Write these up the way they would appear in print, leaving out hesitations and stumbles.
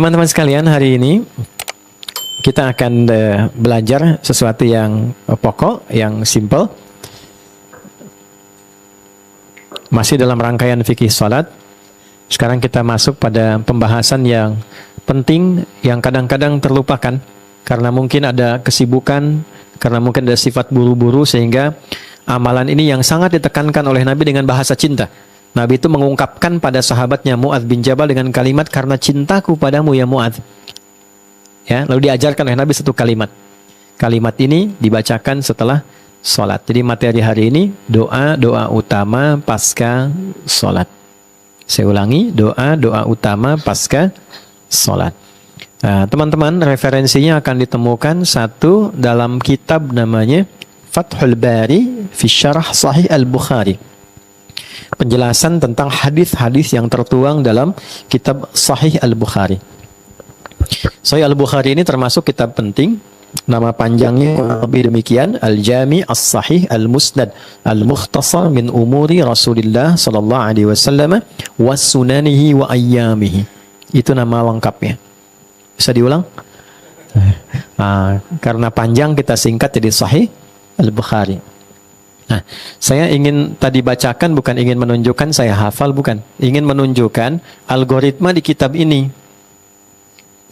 Teman-teman sekalian, hari ini kita akan belajar sesuatu yang pokok, yang simple. Masih dalam rangkaian fikih salat. Sekarang kita masuk pada pembahasan yang penting, yang kadang-kadang terlupakan karena mungkin ada kesibukan, karena mungkin ada sifat buru-buru, sehingga amalan ini yang sangat ditekankan oleh Nabi dengan bahasa cinta. Nabi itu mengungkapkan pada sahabatnya Mu'adz bin Jabal dengan kalimat, karena cintaku padamu ya Mu'adz. Ya, lalu diajarkan oleh Nabi satu kalimat. Kalimat ini dibacakan setelah sholat. Jadi materi hari ini doa utama pasca sholat. Saya ulangi, doa utama pasca sholat. Nah, teman-teman, referensinya akan ditemukan satu dalam kitab namanya Fathul Bari fi Syarah Sahih Al-Bukhari. Penjelasan tentang hadis-hadis yang tertuang dalam kitab Sahih Al-Bukhari. Sahih Al-Bukhari ini termasuk kitab penting. Nama panjangnya lebih demikian: Al-Jami' As-Sahih Al-Musnad Al-Mukhtasar min Umuri Rasulillah sallallahu alaihi wasallam wa sunanihi wa ayyamihi. Itu nama lengkapnya. Bisa diulang? Karena panjang kita singkat jadi Sahih Al-Bukhari. Nah, saya ingin tadi bacakan, bukan ingin menunjukkan saya hafal, bukan. Ingin menunjukkan algoritma di kitab ini.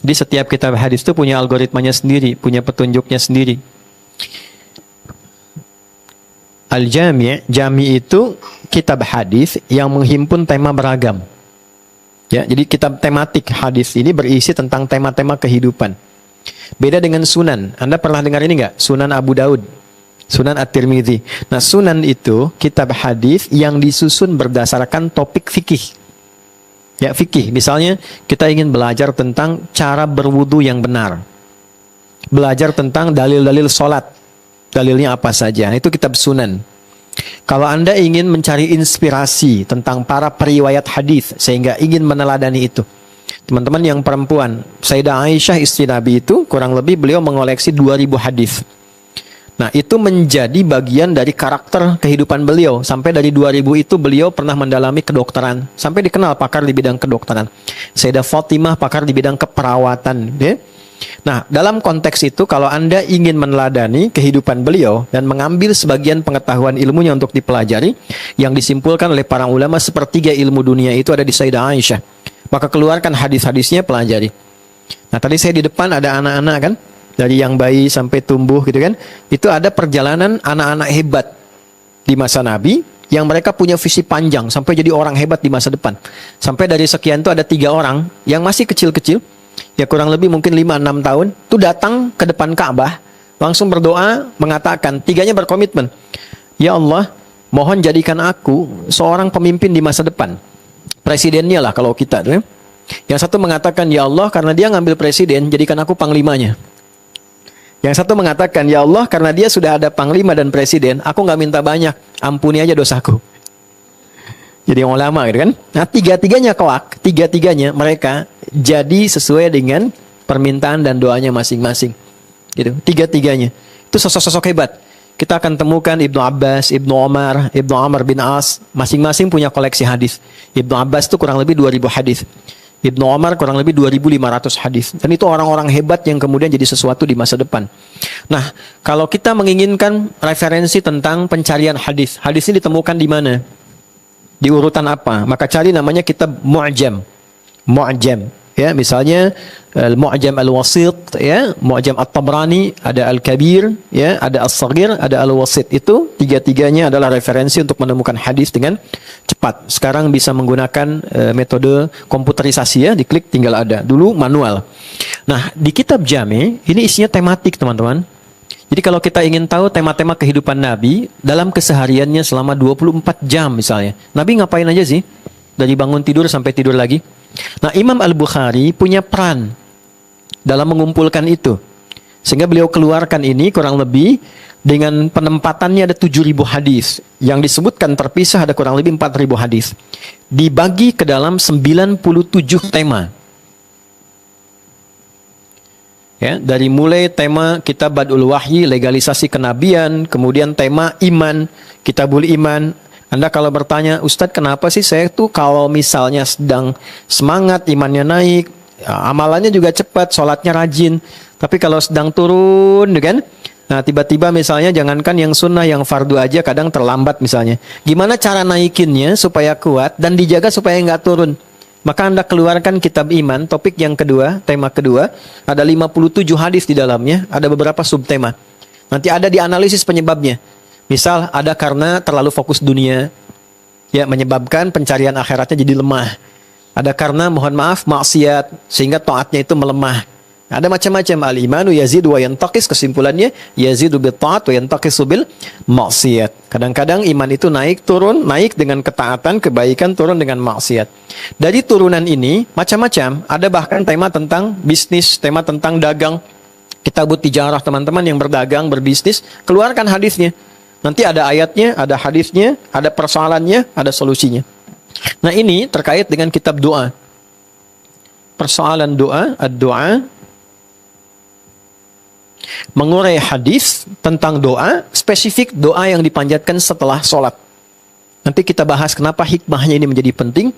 Di setiap kitab hadis itu punya algoritmanya sendiri, punya petunjuknya sendiri. Al-Jami', Jami' itu kitab hadis yang menghimpun tema beragam. Ya, jadi kitab tematik hadis ini berisi tentang tema-tema kehidupan. Beda dengan Sunan. Anda pernah dengar ini enggak? Sunan Abu Daud, Sunan At-Tirmidzi. Nah, Sunan itu kitab hadis yang disusun berdasarkan topik fikih. Ya, fikih. Misalnya kita ingin belajar tentang cara berwudu yang benar. Belajar tentang dalil-dalil sholat. Dalilnya apa saja. Itu kitab Sunan. Kalau Anda ingin mencari inspirasi tentang para periwayat hadis sehingga ingin meneladani itu. Teman-teman yang perempuan, Sayyidah Aisyah istri Nabi itu kurang lebih beliau mengoleksi 2000 hadis. Nah, itu menjadi bagian dari karakter kehidupan beliau. Sampai dari 2000 itu beliau pernah mendalami kedokteran. Sampai dikenal pakar di bidang kedokteran. Sayyidah Fatimah pakar di bidang keperawatan. Ya? Nah, dalam konteks itu kalau Anda ingin meneladani kehidupan beliau dan mengambil sebagian pengetahuan ilmunya untuk dipelajari, yang disimpulkan oleh para ulama sepertiga ilmu dunia itu ada di Sayyidah Aisyah. Maka keluarkan hadis-hadisnya, pelajari. Nah, tadi saya di depan ada anak-anak kan? Dari yang bayi sampai tumbuh gitu kan. Itu ada perjalanan anak-anak hebat di masa Nabi yang mereka punya visi panjang sampai jadi orang hebat di masa depan. Sampai dari sekian itu ada 3 orang yang masih kecil-kecil, ya kurang lebih mungkin 5-6 tahun, itu datang ke depan Ka'bah, langsung berdoa, mengatakan, 3-nya berkomitmen, ya Allah, mohon jadikan aku seorang pemimpin di masa depan. Presidennya lah kalau kita tuh ya. Yang satu mengatakan, ya Allah, karena dia ngambil presiden, jadikan aku panglimanya. Yang satu mengatakan, ya Allah, karena dia sudah ada panglima dan presiden, aku nggak minta banyak, ampuni aja dosaku. Jadi ulama gitu kan. Nah, tiga-tiganya mereka jadi sesuai dengan permintaan dan doanya masing-masing. Gitu. Tiga-tiganya. Itu sosok-sosok hebat. Kita akan temukan Ibnu Abbas, Ibnu Umar, Ibnu Amr bin As, masing-masing punya koleksi hadis. Ibnu Abbas itu kurang lebih 2000 hadis. Ibnu Umar kurang lebih 2500 hadis. Dan itu orang-orang hebat yang kemudian jadi sesuatu di masa depan. Nah, kalau kita menginginkan referensi tentang pencarian hadis, hadis ini ditemukan di mana? Di urutan apa? Maka cari namanya kitab Mu'jam. Mu'jam. Ya, misalnya Al-Mu'jam Al-Wasit, ya, Mu'jam At-Tabrani, ada Al-Kabir, ya, ada As-Saghir, ada Al-Wasit. Itu tiga-tiganya adalah referensi untuk menemukan hadis dengan cepat. Sekarang bisa menggunakan metode komputerisasi ya, diklik tinggal ada. Dulu manual. Nah, di kitab Jami ini isinya tematik, teman-teman. Jadi kalau kita ingin tahu tema-tema kehidupan Nabi dalam kesehariannya selama 24 jam misalnya. Nabi ngapain aja sih? Dari bangun tidur sampai tidur lagi. Nah, Imam Al-Bukhari punya peran dalam mengumpulkan itu. Sehingga beliau keluarkan ini kurang lebih dengan penempatannya ada 7000 hadis. Yang disebutkan terpisah ada kurang lebih 4000 hadis. Dibagi ke dalam 97 tema. Ya, dari mulai tema kitab Badul Wahyi, legalisasi kenabian, kemudian tema iman, Kitabul Iman. Anda kalau bertanya, Ustadz kenapa sih saya tuh kalau misalnya sedang semangat, imannya naik, amalannya juga cepat, sholatnya rajin. Tapi kalau sedang turun, kan? Nah, tiba-tiba misalnya jangankan yang sunnah, yang fardu aja kadang terlambat misalnya. Gimana cara naikinnya supaya kuat dan dijaga supaya nggak turun? Maka Anda keluarkan kitab iman, topik yang kedua, tema kedua. Ada 57 hadis di dalamnya, ada beberapa subtema. Nanti ada dianalisis penyebabnya. Misal ada karena terlalu fokus dunia, ya menyebabkan pencarian akhiratnya jadi lemah. Ada karena mohon maaf maksiat sehingga taatnya itu melemah. Ada macam-macam. Al-imanu yazidu wa yantaqis, kesimpulannya yazidu bil taat wa yantaqisu bil maksiat. Kadang-kadang iman itu naik turun, naik dengan ketaatan, kebaikan, turun dengan maksiat. Dari turunan ini macam-macam. Ada bahkan tema tentang bisnis, tema tentang dagang. Kitabut tijarah, teman-teman yang berdagang, berbisnis, keluarkan hadisnya. Nanti ada ayatnya, ada hadisnya, ada persoalannya, ada solusinya. Nah, ini terkait dengan kitab doa. Persoalan doa, ad-doa, mengurai hadis tentang doa, spesifik doa yang dipanjatkan setelah sholat. Nanti kita bahas kenapa hikmahnya ini menjadi penting.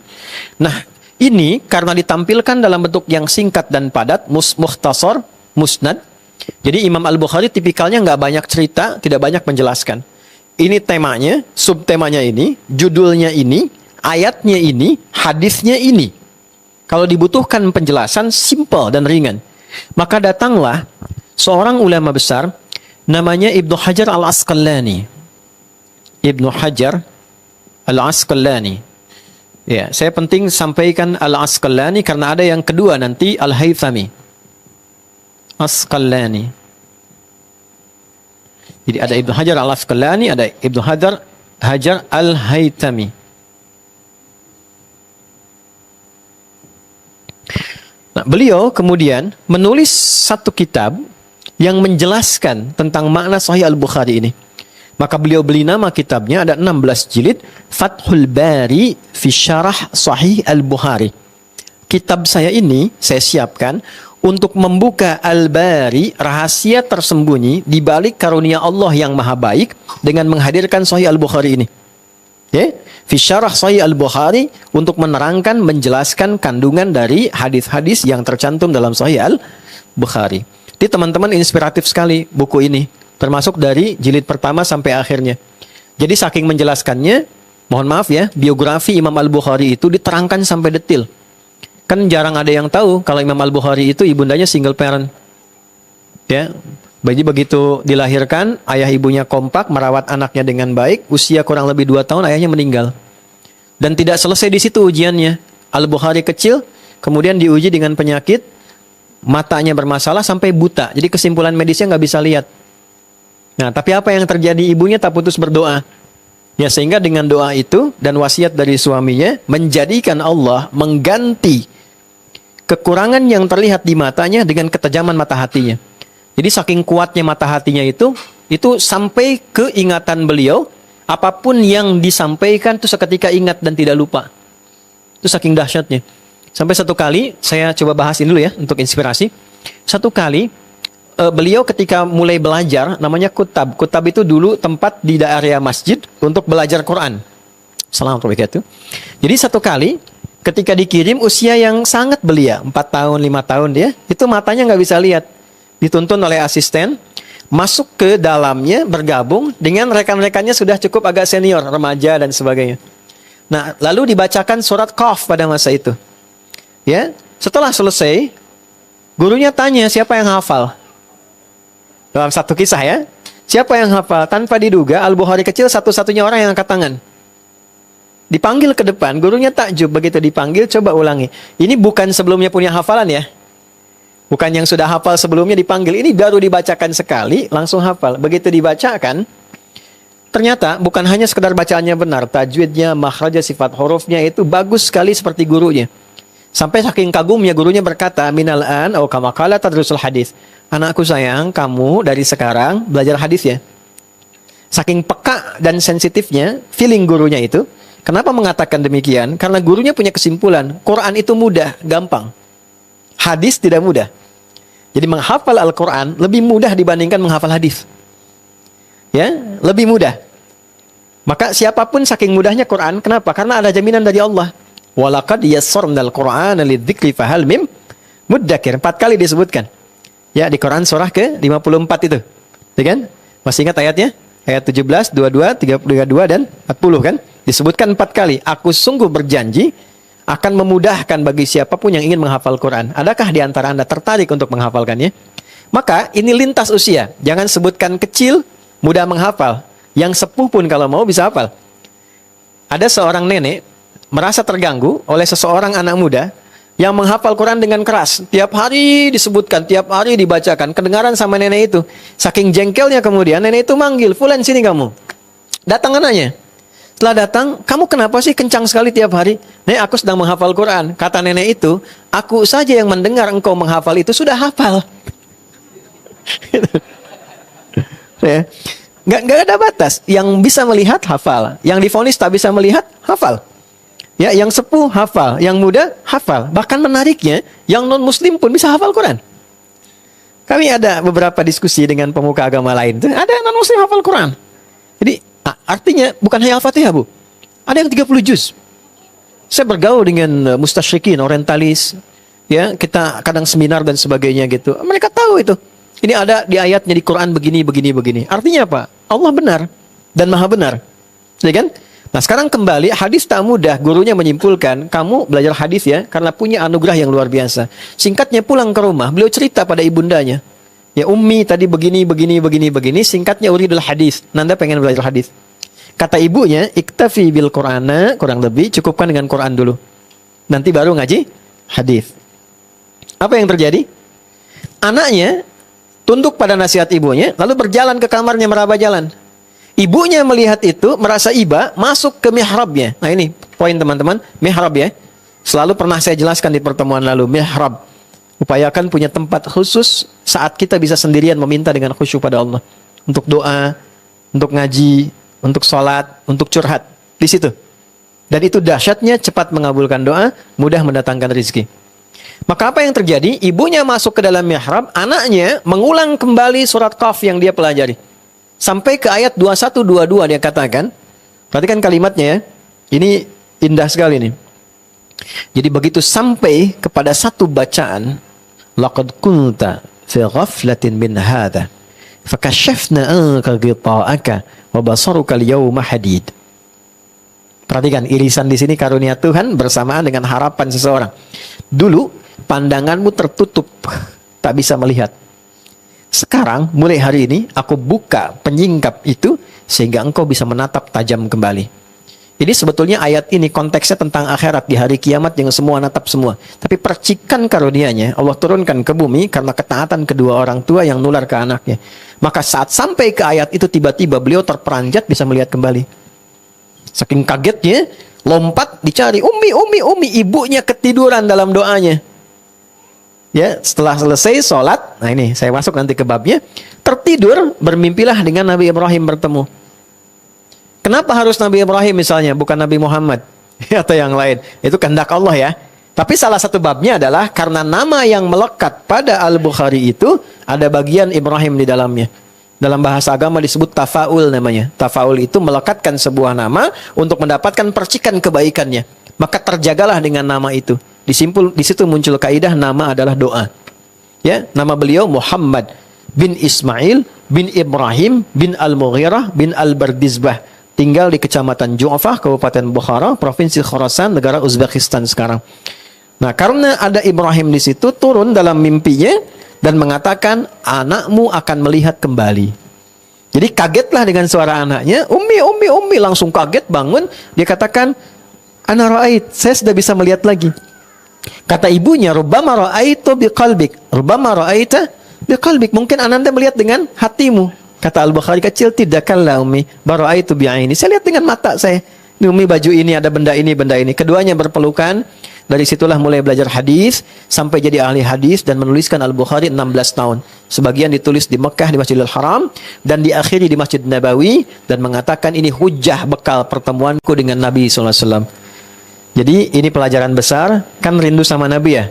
Nah, ini karena ditampilkan dalam bentuk yang singkat dan padat, mukhtasar, musnad. Jadi Imam Al-Bukhari tipikalnya nggak banyak cerita, tidak banyak menjelaskan. Ini temanya, subtemanya ini, judulnya ini, ayatnya ini, hadisnya ini. Kalau dibutuhkan penjelasan, simple dan ringan. Maka datanglah seorang ulama besar, namanya Ibnu Hajar Al-Asqalani. Ibnu Hajar Al-Asqalani. Ya, saya penting sampaikan Al-Asqalani karena ada yang kedua nanti Al-Haythami. Asqalani. Jadi ada Ibnu Hajar Al-Asqalani, ada Ibnu Hajar Al-Haythami. Nah, beliau kemudian menulis satu kitab yang menjelaskan tentang makna Sahih Al-Bukhari ini. Maka beliau beli nama kitabnya, ada 16 jilid, Fathul Bari fi Syarah Sahih Al-Bukhari. Kitab saya ini saya siapkan untuk membuka Al-Bari, rahasia tersembunyi di balik karunia Allah yang maha baik dengan menghadirkan Sahih Al-Bukhari ini. Ya, fi Syarah Sahih Al-Bukhari, untuk menerangkan, menjelaskan kandungan dari hadis-hadis yang tercantum dalam Sahih Al-Bukhari. Jadi teman-teman inspiratif sekali buku ini, termasuk dari jilid pertama sampai akhirnya. Jadi saking menjelaskannya, mohon maaf ya, biografi Imam Al-Bukhari itu diterangkan sampai detil. Kan jarang ada yang tahu kalau Imam Al-Bukhari itu ibundanya single parent. Ya, jadi begitu dilahirkan, ayah ibunya kompak, merawat anaknya dengan baik, usia kurang lebih 2 tahun ayahnya meninggal. Dan tidak selesai di situ ujiannya. Al-Bukhari kecil, kemudian diuji dengan penyakit, matanya bermasalah sampai buta. Jadi kesimpulan medisnya nggak bisa lihat. Nah, tapi apa yang terjadi? Ibunya tak putus berdoa. Ya, sehingga dengan doa itu dan wasiat dari suaminya, menjadikan Allah mengganti kekurangan yang terlihat di matanya dengan ketajaman mata hatinya. Jadi saking kuatnya mata hatinya itu sampai ke ingatan beliau, apapun yang disampaikan itu seketika ingat dan tidak lupa. Itu saking dahsyatnya. Sampai satu kali, saya coba bahas ini dulu ya untuk inspirasi. Satu kali beliau ketika mulai belajar, namanya kutab. Kutab itu dulu tempat di area masjid untuk belajar Quran. Assalamualaikum warahmatullahi wabarakatuh. Jadi satu kali ketika dikirim usia yang sangat belia, 4 tahun, 5 tahun dia, itu matanya nggak bisa lihat. Dituntun oleh asisten, masuk ke dalamnya, bergabung dengan rekan-rekannya sudah cukup agak senior, remaja dan sebagainya. Nah, lalu dibacakan surat Qaf pada masa itu. Ya, setelah selesai, gurunya tanya siapa yang hafal. Dalam satu kisah ya, siapa yang hafal? Tanpa diduga, Al-Bukhari kecil satu-satunya orang yang angkat tangan. Dipanggil ke depan, gurunya takjub begitu dipanggil, coba ulangi. Ini bukan sebelumnya punya hafalan ya. Bukan yang sudah hafal sebelumnya dipanggil. Ini baru dibacakan sekali, langsung hafal. Begitu dibacakan, ternyata bukan hanya sekedar bacaannya benar. Tajwidnya, makhrajnya, sifat hurufnya itu bagus sekali seperti gurunya. Sampai saking kagumnya gurunya berkata, minal an, atau kama qala tadrusul hadis. Anakku sayang, kamu dari sekarang belajar hadis ya. Saking peka dan sensitifnya, feeling gurunya itu. Kenapa mengatakan demikian? Karena gurunya punya kesimpulan, Quran itu mudah, gampang. Hadis tidak mudah. Jadi menghafal Al-Quran lebih mudah dibandingkan menghafal hadis. Ya, lebih mudah. Maka siapapun saking mudahnya Quran, kenapa? Karena ada jaminan dari Allah. Walaqad yassarnal Qur'ana lidzikri fahal mim Muddakir 4 kali disebutkan. Ya, di Quran surah ke-54 itu. Ya kan? Masih ingat ayatnya? Ayat 17, 22, 32 dan 40 kan? Disebutkan 4 kali. Aku sungguh berjanji akan memudahkan bagi siapapun yang ingin menghafal Quran. Adakah di antara Anda tertarik untuk menghafalkannya? Maka ini lintas usia. Jangan sebutkan kecil, mudah menghafal. Yang sepuh pun kalau mau bisa hafal. Ada seorang nenek merasa terganggu oleh seseorang anak muda yang menghafal Quran dengan keras. Tiap hari disebutkan, tiap hari dibacakan. Kedengaran sama nenek itu. Saking jengkelnya kemudian nenek itu manggil, "Fulan, sini kamu." Datang anaknya. Setelah datang, "Kamu kenapa sih kencang sekali tiap hari?" "Nek, aku sedang menghafal Quran." Kata nenek itu, "Aku saja yang mendengar engkau menghafal itu sudah hafal." Ya. Nggak ada batas. Yang bisa melihat, hafal. Yang divonis tak bisa melihat, hafal. Ya, yang sepuh hafal, yang muda hafal. Bahkan menariknya, yang non-muslim pun bisa hafal Quran. Kami ada beberapa diskusi dengan pemuka agama lain. Ada yang non-muslim hafal Quran. Jadi, artinya bukan hanya Al-Fatihah, Bu. Ada yang 30 juz. Saya bergaul dengan mustasyrikin, orientalis. Ya, kita kadang seminar dan sebagainya gitu. Mereka tahu itu. Ini ada di ayatnya di Quran begini, begini, begini. Artinya apa? Allah benar dan maha benar. Ya kan? Nah, sekarang kembali, hadis tak mudah. Gurunya menyimpulkan, kamu belajar hadis ya, karena punya anugerah yang luar biasa. Singkatnya pulang ke rumah, beliau cerita pada ibundanya. Ya, Ummi tadi begini, begini, begini, begini. Singkatnya uridul hadis. Nanda pengen belajar hadis. Kata ibunya, iktafi bil Qur'ana, kurang lebih, cukupkan dengan Quran dulu. Nanti baru ngaji hadis. Apa yang terjadi? Anaknya tunduk pada nasihat ibunya, lalu berjalan ke kamarnya meraba jalan. Ibunya melihat itu, merasa iba, masuk ke mihrabnya. Nah ini poin teman-teman, mihrab ya. Selalu pernah saya jelaskan di pertemuan lalu, mihrab. Upayakan punya tempat khusus saat kita bisa sendirian meminta dengan khusyuk pada Allah. Untuk doa, untuk ngaji, untuk sholat, untuk curhat. Di situ. Dan itu dahsyatnya cepat mengabulkan doa, mudah mendatangkan rezeki. Maka apa yang terjadi? Ibunya masuk ke dalam mihrab, anaknya mengulang kembali surat Qaf yang dia pelajari. Sampai ke ayat 21-22 dia katakan. Perhatikan kalimatnya ya. Ini indah sekali nih. Jadi begitu sampai kepada satu bacaan, laqad kunta fi ghaflatin min hadha fakashafna anka ghita'aka wa basaruka al-yawma hadid. Perhatikan irisan di sini karunia Tuhan bersamaan dengan harapan seseorang. Dulu pandanganmu tertutup, tak bisa melihat. Sekarang, mulai hari ini, aku buka penyingkap itu, sehingga engkau bisa menatap tajam kembali. Jadi sebetulnya ayat ini konteksnya tentang akhirat, di hari kiamat yang semua natap semua. Tapi percikan karunianya, Allah turunkan ke bumi, karena ketaatan kedua orang tua yang nular ke anaknya. Maka saat sampai ke ayat itu, tiba-tiba beliau terperanjat bisa melihat kembali. Saking kagetnya, lompat, dicari, Umi, ibunya ketiduran dalam doanya. Ya, setelah selesai sholat, nah ini saya masuk nanti ke babnya, tertidur, bermimpilah dengan Nabi Ibrahim bertemu. Kenapa harus Nabi Ibrahim misalnya, bukan Nabi Muhammad atau yang lain? Itu kehendak Allah ya. Tapi salah satu babnya adalah karena nama yang melekat pada Al-Bukhari itu ada bagian Ibrahim di dalamnya. Dalam bahasa agama disebut tafaul namanya. Tafaul itu melekatkan sebuah nama untuk mendapatkan percikan kebaikannya. Maka terjagalah dengan nama itu. Di situ muncul kaidah nama adalah doa. Ya, nama beliau Muhammad bin Ismail bin Ibrahim bin Al-Mughirah bin Al-Bardizbah. Tinggal di Kecamatan Ju'afah, Kabupaten Bukhara, Provinsi Khorasan, negara Uzbekistan sekarang. Nah, karena ada Ibrahim di situ, turun dalam mimpinya dan mengatakan, anakmu akan melihat kembali. Jadi kagetlah dengan suara anaknya, Ummi, langsung kaget bangun. Dia katakan, Ana ra'ait, saya sudah bisa melihat lagi. Kata ibunya, rubbama ra'aitu biqalbik. Rubbama ra'aita biqalbik. Mungkin ananda melihat dengan hatimu. Kata Al-Bukhari, kecil, tidakkanlah Ummi. Bara'aitu bi'aini. Saya lihat dengan mata saya. Ini Ummi baju ini, ada benda ini, benda ini. Keduanya berpelukan. Dari situlah mulai belajar hadis sampai jadi ahli hadis dan menuliskan Al-Bukhari 16 tahun. Sebagian ditulis di Mekah di Masjidil Haram dan diakhiri di Masjid Nabawi dan mengatakan ini hujah bekal pertemuanku dengan Nabi SAW. Jadi ini pelajaran besar, kan rindu sama Nabi ya?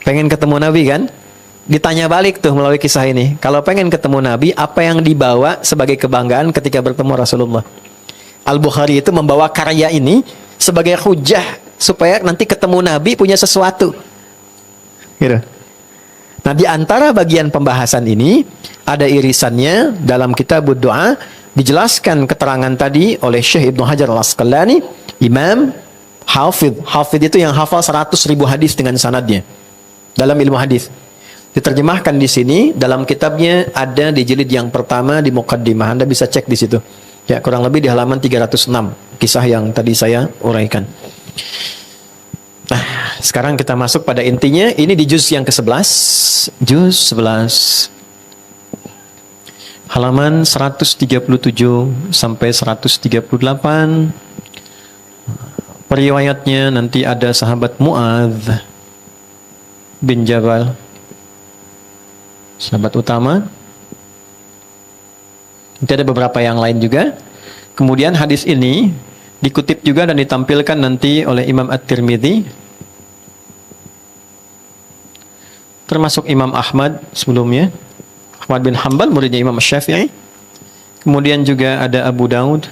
Pengen ketemu Nabi kan? Ditanya balik tuh melalui kisah ini. Kalau pengen ketemu Nabi, apa yang dibawa sebagai kebanggaan ketika bertemu Rasulullah? Al-Bukhari itu membawa karya ini sebagai hujah supaya nanti ketemu Nabi punya sesuatu. Gitu. Nah, di antara bagian pembahasan ini ada irisannya dalam kitab doa, dijelaskan keterangan tadi oleh Syekh Ibnu Hajar Al-Asqalani, Imam Hafidh. Hafidh itu yang hafal 100.000 hadis dengan sanadnya dalam ilmu hadis. Diterjemahkan di sini dalam kitabnya, ada di jilid yang pertama di muqaddimah. Anda bisa cek di situ. Ya, kurang lebih di halaman 306 kisah yang tadi saya uraikan. Nah, sekarang kita masuk pada intinya. Ini di juz yang ke-11. Juz 11. Halaman 137 sampai 138. Periwayatnya nanti ada sahabat Mu'adz bin Jabal, sahabat utama. Nanti ada beberapa yang lain juga. Kemudian hadis ini dikutip juga dan ditampilkan nanti oleh Imam At-Tirmidzi, termasuk Imam Ahmad sebelumnya, Ahmad bin Hanbal, muridnya Imam Syafi'i. Kemudian juga ada Abu Daud,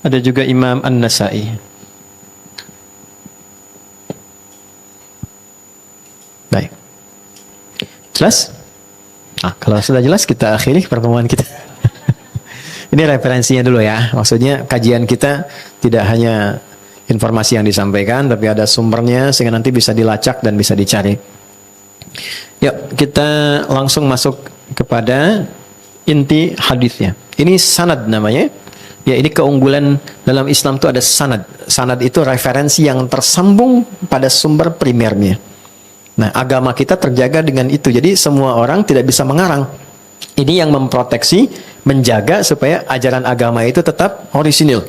ada juga Imam An-Nasa'i. Baik, jelas? Nah, kalau sudah jelas, kita akhiri pertemuan kita. Ini referensinya dulu ya. Maksudnya kajian kita tidak hanya informasi yang disampaikan, tapi ada sumbernya sehingga nanti bisa dilacak dan bisa dicari. Yuk, kita langsung masuk kepada inti hadisnya. Ini sanad namanya. Ya, ini keunggulan dalam Islam itu ada sanad. Sanad itu referensi yang tersambung pada sumber primernya. Nah, agama kita terjaga dengan itu. Jadi semua orang tidak bisa mengarang. Ini yang memproteksi, menjaga supaya ajaran agama itu tetap orisinil.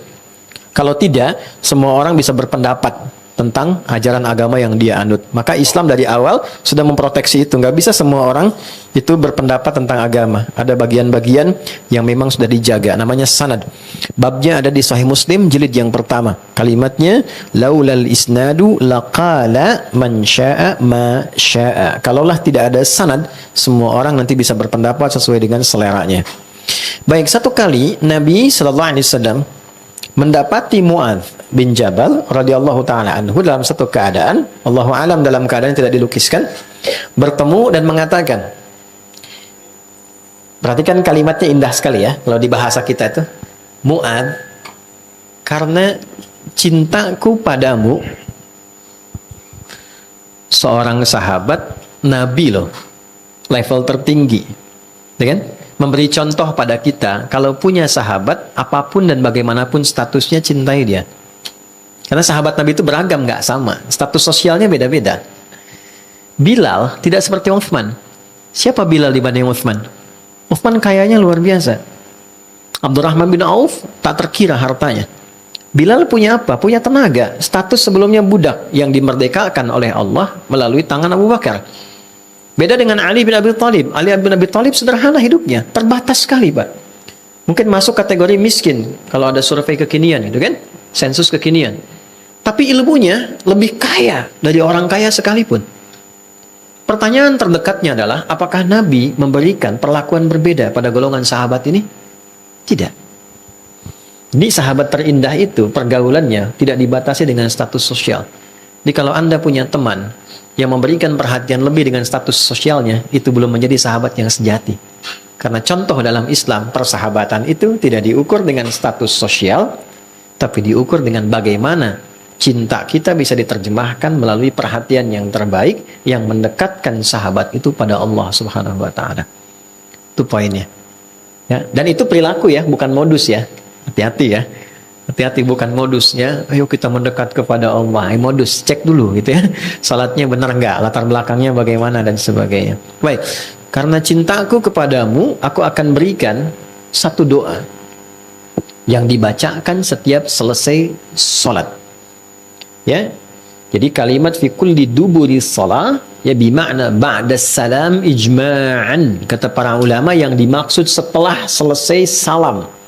Kalau tidak, semua orang bisa berpendapat tentang ajaran agama yang dia anut. Maka Islam dari awal sudah memproteksi itu. Nggak bisa semua orang itu berpendapat tentang agama. Ada bagian-bagian yang memang sudah dijaga. Namanya sanad. Babnya ada di Sahih Muslim jilid yang pertama. Kalimatnya, laulal isnadu laqala man sya'a ma sya'a. Kalaulah tidak ada sanad, semua orang nanti bisa berpendapat sesuai dengan seleranya. Baik, satu kali Nabi SAW mendapati Mu'adz bin Jabal radhiyallahu taala anhu dalam satu keadaan, Allahu alam dalam keadaan tidak dilukiskan, bertemu dan mengatakan, perhatikan kalimatnya indah sekali ya kalau di bahasa kita itu, Mu'adz, karena cintaku padamu, seorang sahabat Nabi loh, level tertinggi, ya kan? Memberi contoh pada kita, kalau punya sahabat, apapun dan bagaimanapun statusnya, cintai dia. Karena sahabat Nabi itu beragam, nggak sama. Status sosialnya beda-beda. Bilal tidak seperti Uthman. Siapa Bilal dibanding Uthman? Uthman kayanya luar biasa. Abdurrahman bin Auf tak terkira hartanya. Bilal punya apa? Punya tenaga. Status sebelumnya budak yang dimerdekakan oleh Allah melalui tangan Abu Bakar. Beda dengan Ali bin Abi Thalib. Ali bin Abi Thalib sederhana hidupnya, terbatas sekali, Pak. Mungkin masuk kategori miskin kalau ada survei kekinian, gitu kan? Sensus kekinian. Tapi ilmunya lebih kaya dari orang kaya sekalipun. Pertanyaan terdekatnya adalah, apakah Nabi memberikan perlakuan berbeda pada golongan sahabat ini? Tidak. Jadi sahabat terindah itu pergaulannya tidak dibatasi dengan status sosial. Jadi kalau Anda punya teman yang memberikan perhatian lebih dengan status sosialnya, itu belum menjadi sahabat yang sejati. Karena contoh dalam Islam, persahabatan itu tidak diukur dengan status sosial, tapi diukur dengan bagaimana cinta kita bisa diterjemahkan melalui perhatian yang terbaik yang mendekatkan sahabat itu pada Allah Subhanahu wa taala. Itu poinnya. Ya, dan itu perilaku ya, bukan modus ya. Hati-hati ya. Hati-hati, bukan modusnya, ayo kita mendekat kepada Allah. Modus, cek dulu gitu ya. Salatnya benar enggak, latar belakangnya bagaimana dan sebagainya. Baik, karena cintaku kepadamu, aku akan berikan satu doa yang dibacakan setiap selesai salat. Ya. Jadi kalimat fi kulli duburi shalah ya bimakna ba'da salam ijma'an. Kata para ulama yang dimaksud setelah selesai salam.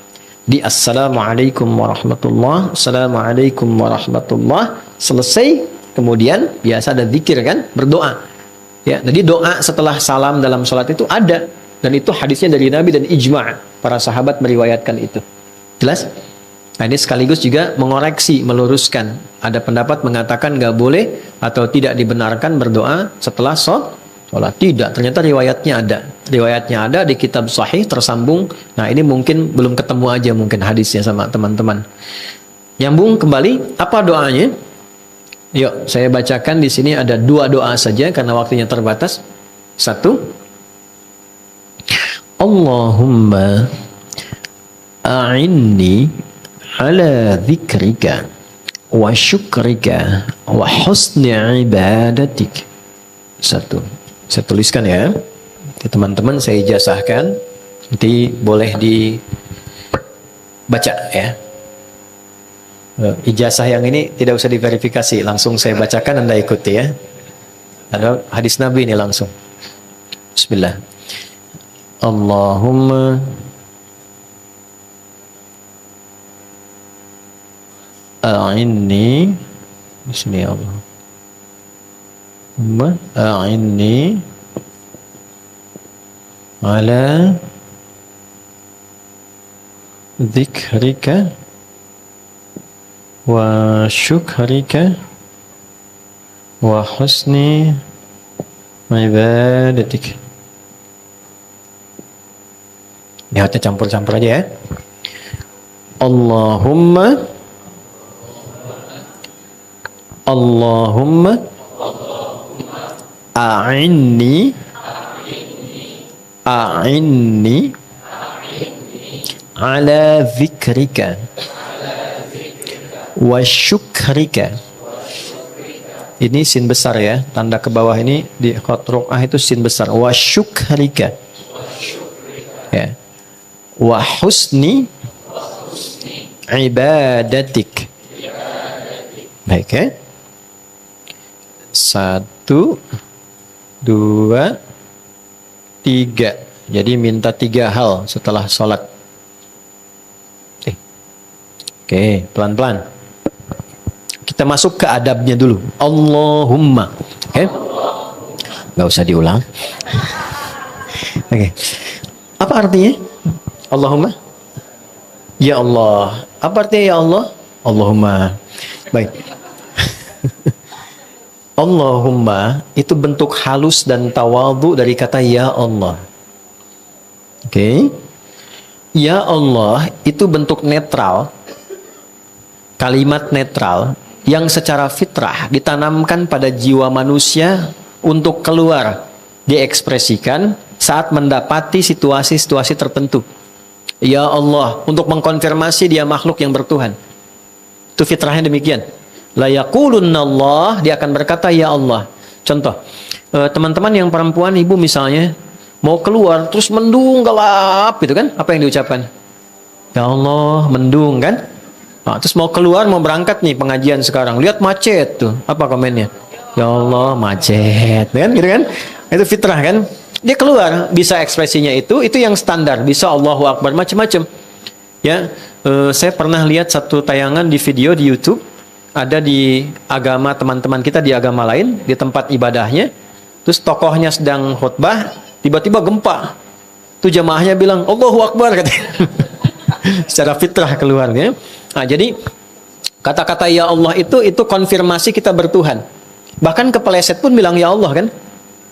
Di assalamualaikum warahmatullah, assalamualaikum warahmatullah, selesai, kemudian biasa ada zikir kan, berdoa ya. Jadi doa setelah salam dalam sholat itu ada, dan itu hadisnya dari Nabi dan ijma' para sahabat meriwayatkan itu. Jelas? Nah, ini sekaligus juga mengoreksi, meluruskan. Ada pendapat mengatakan nggak boleh atau tidak dibenarkan berdoa setelah sholat. Tidak, ternyata riwayatnya ada. Riwayatnya ada di kitab sahih tersambung. Nah, ini mungkin belum ketemu aja mungkin hadisnya sama teman-teman. Nyambung kembali, apa doanya? Yuk, saya bacakan di sini ada 2 doa saja karena waktunya terbatas. 1. Allahumma a'inni ala dzikrika wa syukrika wa husni ibadatik. 1. Saya tuliskan ya. Teman-teman saya ijazahkan. Nanti boleh dibaca ya. Ijazah yang ini tidak usah diverifikasi, langsung saya bacakan, Anda ikuti ya. Ada hadis Nabi ini langsung. Bismillah. Allahumma a'inni bismillah. Allahumma a'inni ala dzikrika wa syukrika wa husni ibadatik. Lihatnya campur-campur aja ya. Allahumma a'inni ala dzikrika wa syukrika. Ini sin besar ya, tanda ke bawah ini di khat ruqah itu sin besar. Wa syukrika ya. Wa husni ibadatik. Baik ya. 1, 2, 3. Jadi minta 3 hal setelah sholat. Oke, pelan-pelan. Kita masuk ke adabnya dulu. Allahumma. Oke? Nggak usah diulang. Oke. Apa artinya? Allahumma? Ya Allah. Apa artinya ya Allah? Allahumma. Baik. Allahumma itu bentuk halus dan tawadhu dari kata ya Allah. Oke. Ya Allah itu bentuk netral. Kalimat netral yang secara fitrah ditanamkan pada jiwa manusia untuk keluar, diekspresikan saat mendapati situasi-situasi tertentu. Ya Allah, untuk mengkonfirmasi dia makhluk yang bertuhan. Itu fitrahnya demikian. La yaqulunallah, dia akan berkata ya Allah. Contoh, teman-teman yang perempuan, ibu misalnya mau keluar terus mendung gelap gitu kan, apa yang diucapkan? Ya Allah, mendung kan? Nah, terus mau keluar, mau berangkat nih pengajian sekarang, lihat macet tuh, apa komennya? Ya Allah, macet kan, gitu kan? Itu fitrah kan? Dia keluar, bisa ekspresinya itu yang standar, bisa Allahu Akbar, macam-macam. Ya, saya pernah lihat satu tayangan di video di YouTube, ada di agama teman-teman kita di agama lain, di tempat ibadahnya, terus tokohnya sedang khutbah, tiba-tiba gempa. Tuh jamaahnya bilang Allahu Akbar katanya. Secara fitrah keluarnya. Nah, jadi kata-kata ya Allah itu konfirmasi kita bertuhan. Bahkan kepeleset pun bilang ya Allah kan.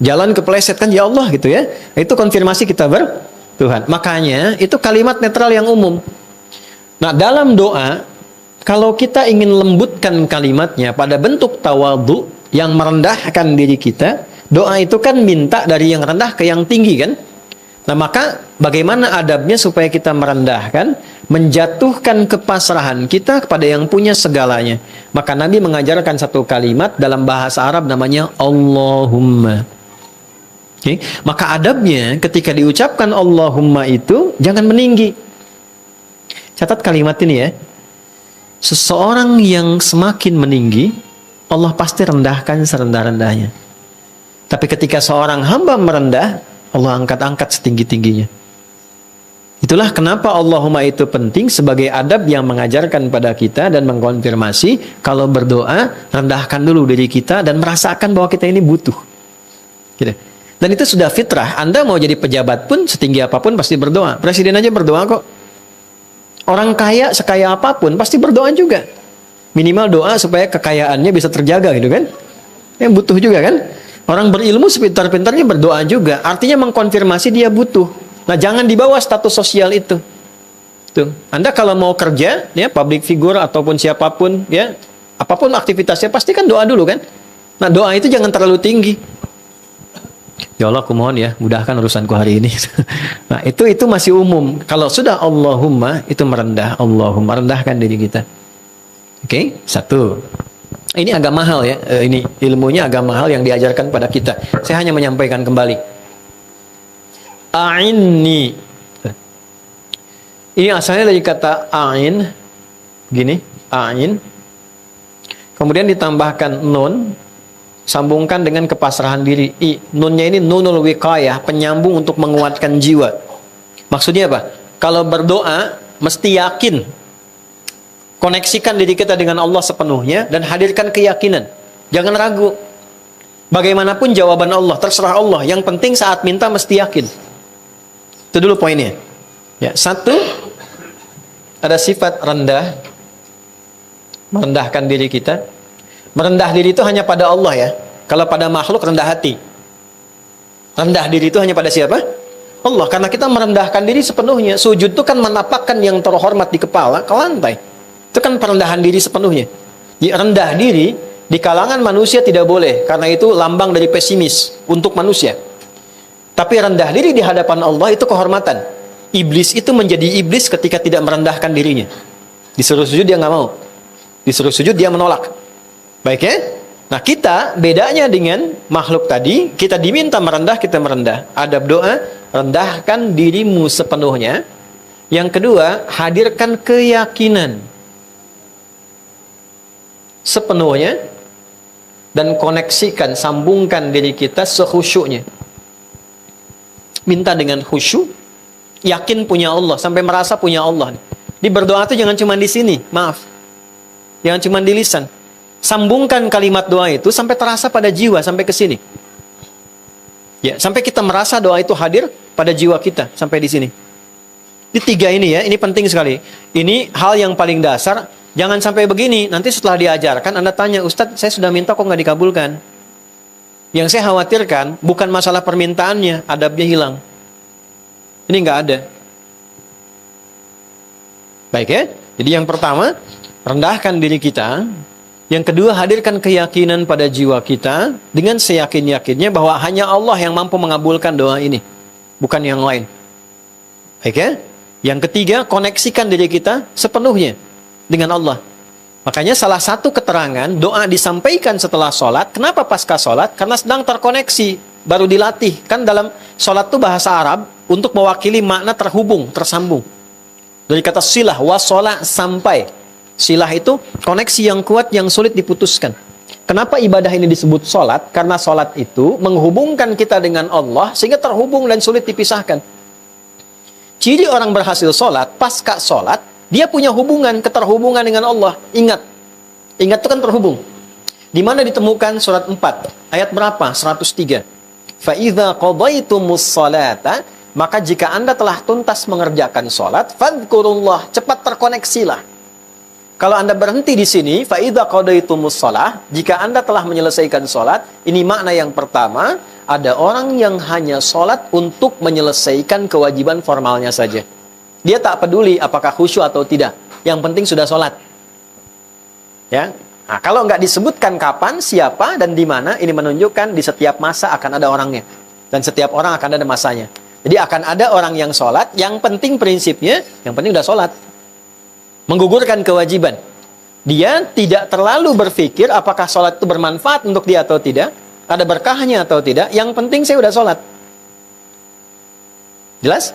Jalan kepeleset kan ya Allah gitu ya. Itu konfirmasi kita bertuhan. Makanya itu kalimat netral yang umum. Nah, dalam doa kalau kita ingin lembutkan kalimatnya pada bentuk tawadhu yang merendahkan diri kita, doa itu kan minta dari yang rendah ke yang tinggi kan? Nah, maka bagaimana adabnya supaya kita merendahkan, menjatuhkan kepasrahan kita kepada yang punya segalanya. Maka Nabi mengajarkan satu kalimat dalam bahasa Arab namanya Allahumma. Okay? Maka adabnya ketika diucapkan Allahumma itu jangan meninggi. Catat kalimat ini ya. Seseorang yang semakin meninggi, Allah pasti rendahkan serendah-rendahnya. Tapi ketika seorang hamba merendah, Allah angkat-angkat setinggi-tingginya. Itulah kenapa Allahumma itu penting sebagai adab yang mengajarkan pada kita dan mengkonfirmasi kalau berdoa, rendahkan dulu diri kita dan merasakan bahwa kita ini butuh. Gitu. Dan itu sudah fitrah. Anda mau jadi pejabat pun setinggi apapun pasti berdoa. Presiden aja berdoa kok. Orang kaya sekaya apapun pasti berdoa juga. Minimal doa supaya kekayaannya bisa terjaga gitu kan. Yang butuh juga kan. Orang berilmu sepintar-pintarnya berdoa juga. Artinya mengkonfirmasi dia butuh. Nah, jangan dibawa status sosial itu. Tuh. Anda kalau mau kerja, ya public figure ataupun siapapun, ya apapun aktivitasnya pasti kan doa dulu kan. Nah, doa itu jangan terlalu tinggi. Ya Allah, aku mohon ya, mudahkan urusanku hari ini. Nah, itu masih umum. Kalau sudah Allahumma, itu merendah. Allahumma, rendahkan diri kita. Oke, satu. Ini agak mahal ya. Ini ilmunya agak mahal yang diajarkan pada kita. Saya hanya menyampaikan kembali. A'inni. Ini asalnya dari kata a'in. Gini, a'in. Kemudian ditambahkan nun. Sambungkan dengan kepasrahan diri. Nunnya ini nunul wiqayah, penyambung untuk menguatkan jiwa. Maksudnya apa? Kalau berdoa, mesti yakin. Koneksikan diri kita dengan Allah sepenuhnya dan hadirkan keyakinan. Jangan ragu. Bagaimanapun jawaban Allah, terserah Allah. Yang penting saat minta mesti yakin. Itu dulu poinnya. Ya, satu, ada sifat rendah. Merendahkan diri kita. Merendah diri itu hanya pada Allah ya. Kalau pada makhluk rendah hati. Rendah diri itu hanya pada siapa? Allah. Karena kita merendahkan diri sepenuhnya. Sujud itu kan menapakkan yang terhormat di kepala ke lantai. Itu kan perendahan diri sepenuhnya. Ya, rendah diri di kalangan manusia tidak boleh. Karena itu lambang dari pesimis untuk manusia. Tapi rendah diri di hadapan Allah itu kehormatan. Iblis itu menjadi iblis ketika tidak merendahkan dirinya. Disuruh sujud dia nggak mau. Disuruh sujud dia menolak. Baik ya? Nah, kita bedanya dengan makhluk tadi, kita diminta merendah, kita merendah. Adab doa, rendahkan dirimu sepenuhnya. Yang kedua, hadirkan keyakinan sepenuhnya dan koneksikan, sambungkan diri kita sekhusyuknya. Minta dengan khusyuk, yakin punya Allah, sampai merasa punya Allah. Di berdoa itu jangan cuma di sini, maaf. Jangan cuma di lisan. Sambungkan kalimat doa itu sampai terasa pada jiwa, sampai ke sini. Ya, sampai kita merasa doa itu hadir pada jiwa kita, sampai di sini. Di tiga ini ya, ini penting sekali. Ini hal yang paling dasar. Jangan sampai begini, nanti setelah diajarkan Anda tanya, Ustadz saya sudah minta kok nggak dikabulkan. Yang saya khawatirkan bukan masalah permintaannya, adabnya hilang. Ini nggak ada. Baik ya, jadi yang pertama, rendahkan diri kita. Yang kedua, hadirkan keyakinan pada jiwa kita dengan seyakin-yakinnya bahwa hanya Allah yang mampu mengabulkan doa ini, bukan yang lain. Baik ya. Yang ketiga, koneksikan diri kita sepenuhnya dengan Allah. Makanya salah satu keterangan doa disampaikan setelah sholat. Kenapa pasca sholat? Karena sedang terkoneksi, baru dilatih. Kan dalam sholat itu bahasa Arab untuk mewakili makna terhubung, tersambung. Dari kata silah, wasolah, sampai. Silah itu koneksi yang kuat yang sulit diputuskan. Kenapa ibadah ini disebut sholat? Karena sholat itu menghubungkan kita dengan Allah sehingga terhubung dan sulit dipisahkan. Ciri orang berhasil sholat, pasca sholat, dia punya hubungan, keterhubungan dengan Allah. Ingat. Ingat itu kan terhubung. Di mana ditemukan surat 4. Ayat berapa? 103. فَإِذَا قَضَيْتُمُ الصَّلَاةَ Maka jika Anda telah tuntas mengerjakan sholat, فَذْكُرُوا cepat terkoneksilah. Kalau Anda berhenti di sini, فَإِذَا قَضَيْتُمُ الصَّلَاةَ Jika Anda telah menyelesaikan sholat, ini makna yang pertama, ada orang yang hanya sholat untuk menyelesaikan kewajiban formalnya saja. Dia tak peduli apakah khusyuk atau tidak. Yang penting sudah sholat. Ya. Nah, kalau nggak disebutkan kapan, siapa, dan di mana, ini menunjukkan di setiap masa akan ada orangnya. Dan setiap orang akan ada masanya. Jadi akan ada orang yang sholat, yang penting prinsipnya, yang penting udah sholat. Menggugurkan kewajiban. Dia tidak terlalu berpikir apakah sholat itu bermanfaat untuk dia atau tidak. Ada berkahnya atau tidak. Yang penting saya udah sholat. Jelas?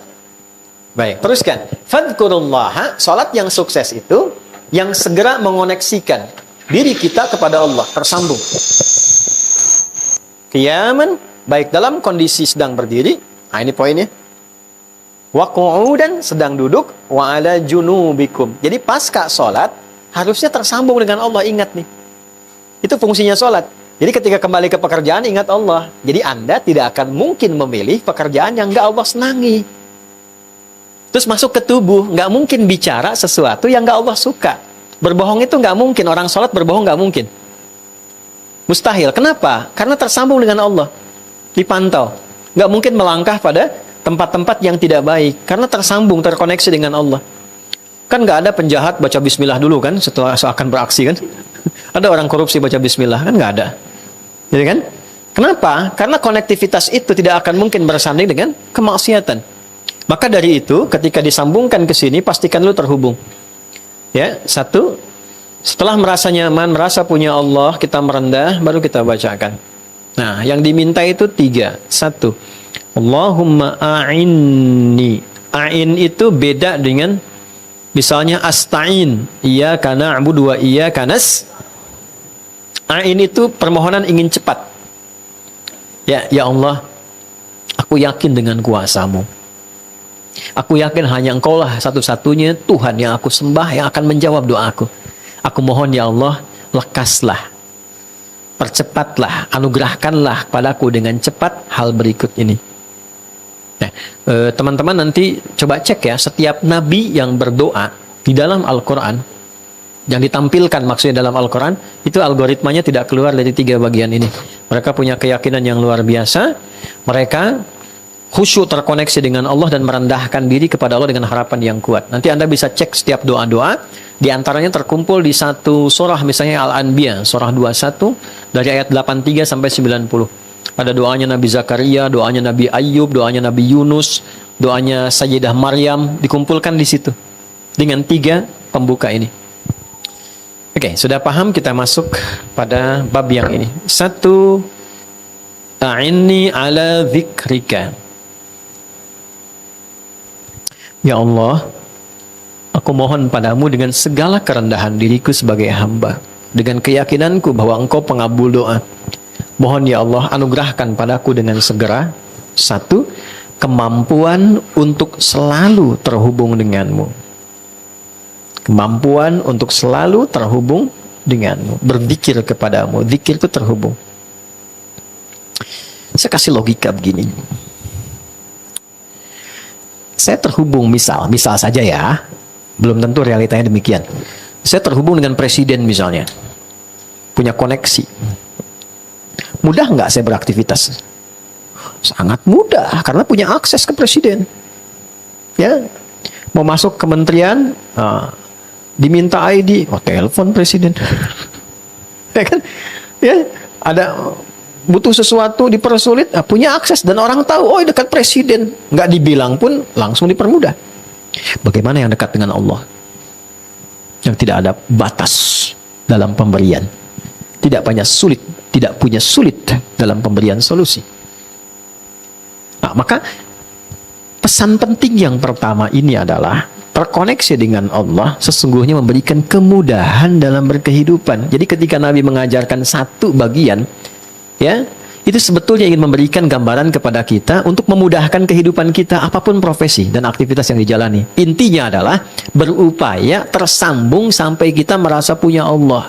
Baik, teruskan. Fadhkurullaha, salat yang sukses itu yang segera mengoneksikan diri kita kepada Allah, tersambung. Qiyaman, baik dalam kondisi sedang berdiri. Nah, ini poinnya. Wa qu'udan, sedang duduk, wa ala junubikum. Jadi pasca salat harusnya tersambung dengan Allah, ingat nih. Itu fungsinya salat. Jadi ketika kembali ke pekerjaan ingat Allah. Jadi Anda tidak akan mungkin memilih pekerjaan yang enggak Allah senangi. Itu Terus masuk ke tubuh, nggak mungkin bicara sesuatu yang nggak Allah suka. Berbohong itu nggak mungkin, orang sholat berbohong nggak mungkin. Mustahil. Kenapa? Karena tersambung dengan Allah. Dipantau. Nggak mungkin melangkah pada tempat-tempat yang tidak baik. Karena tersambung, terkoneksi dengan Allah. Kan nggak ada penjahat baca bismillah dulu kan, setelah akan beraksi kan. Ada orang korupsi baca bismillah, kan nggak ada. Jadi kan? Kenapa? Karena konektivitas itu tidak akan mungkin bersanding dengan kemaksiatan. Maka dari itu, ketika disambungkan ke sini, pastikan lu terhubung. Ya, satu, setelah merasa nyaman, merasa punya Allah, kita merendah, baru kita bacakan. Nah, yang diminta itu 3. 1, Allahumma a'inni. A'in itu beda dengan misalnya asta'in. Iyyaka na'budu wa iyyaka A'in itu permohonan ingin cepat. Ya Allah, aku yakin dengan kuasa-Mu. Aku yakin hanya Engkau lah satu-satunya Tuhan yang aku sembah, yang akan menjawab doaku. Aku mohon ya Allah, lekaslah, percepatlah, anugerahkanlah padaku dengan cepat hal berikut ini. Nah, teman-teman nanti coba cek ya, setiap nabi yang berdoa di dalam Al-Quran, yang ditampilkan maksudnya dalam Al-Quran, itu algoritmanya tidak keluar dari 3 bagian ini. Mereka punya keyakinan yang luar biasa, mereka khusyuk terkoneksi dengan Allah dan merendahkan diri kepada Allah dengan harapan yang kuat. Nanti Anda bisa cek setiap doa-doa, di antaranya terkumpul di satu surah, misalnya Al-Anbiya, surah 21, dari ayat 83 sampai 90. Ada doanya Nabi Zakaria, doanya Nabi Ayyub, doanya Nabi Yunus, doanya Sayyidah Maryam, dikumpulkan di situ. Dengan 3 pembuka ini. Oke, sudah paham, kita masuk pada bab yang ini. 1, A'inni ala dzikrika. Ya Allah, aku mohon padamu dengan segala kerendahan diriku sebagai hamba, dengan keyakinanku bahwa Engkau pengabul doa. Mohon ya Allah, anugerahkan padaku dengan segera 1, kemampuan untuk selalu terhubung denganmu. Kemampuan untuk selalu terhubung denganmu, berzikir kepadamu. Zikir itu terhubung. Saya kasih logika begini. Saya terhubung, misal saja ya, belum tentu realitanya demikian. Saya terhubung dengan presiden misalnya, punya koneksi. Mudah nggak saya beraktivitas? Sangat mudah, karena punya akses ke presiden. Ya, mau masuk kementerian, diminta ID, telepon presiden. Ya kan? Ya, ada butuh sesuatu dipersulit, punya akses dan orang tahu, dekat presiden, nggak dibilang pun langsung dipermudah. Bagaimana yang dekat dengan Allah? Yang tidak ada batas dalam pemberian, tidak punya sulit dalam pemberian solusi. Nah, maka pesan penting yang pertama ini adalah terkoneksi dengan Allah sesungguhnya memberikan kemudahan dalam berkehidupan. Jadi ketika Nabi mengajarkan 1 bagian, ya, itu sebetulnya ingin memberikan gambaran kepada kita untuk memudahkan kehidupan kita, apapun profesi dan aktivitas yang dijalani. Intinya adalah berupaya tersambung sampai kita merasa punya Allah.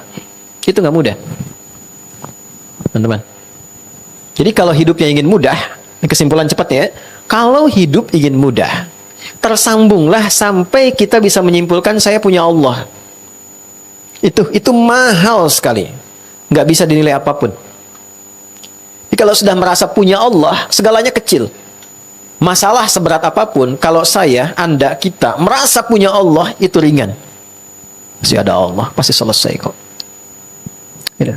Itu nggak mudah, teman-teman. Jadi kalau hidupnya ingin mudah, kesimpulan cepat ya, kalau hidup ingin mudah, tersambunglah sampai kita bisa menyimpulkan saya punya Allah. Itu mahal sekali, nggak bisa dinilai apapun. Jadi kalau sudah merasa punya Allah, segalanya kecil. Masalah seberat apapun, kalau saya, Anda, kita merasa punya Allah, itu ringan. Masih ada Allah, pasti selesai kok. Gitu.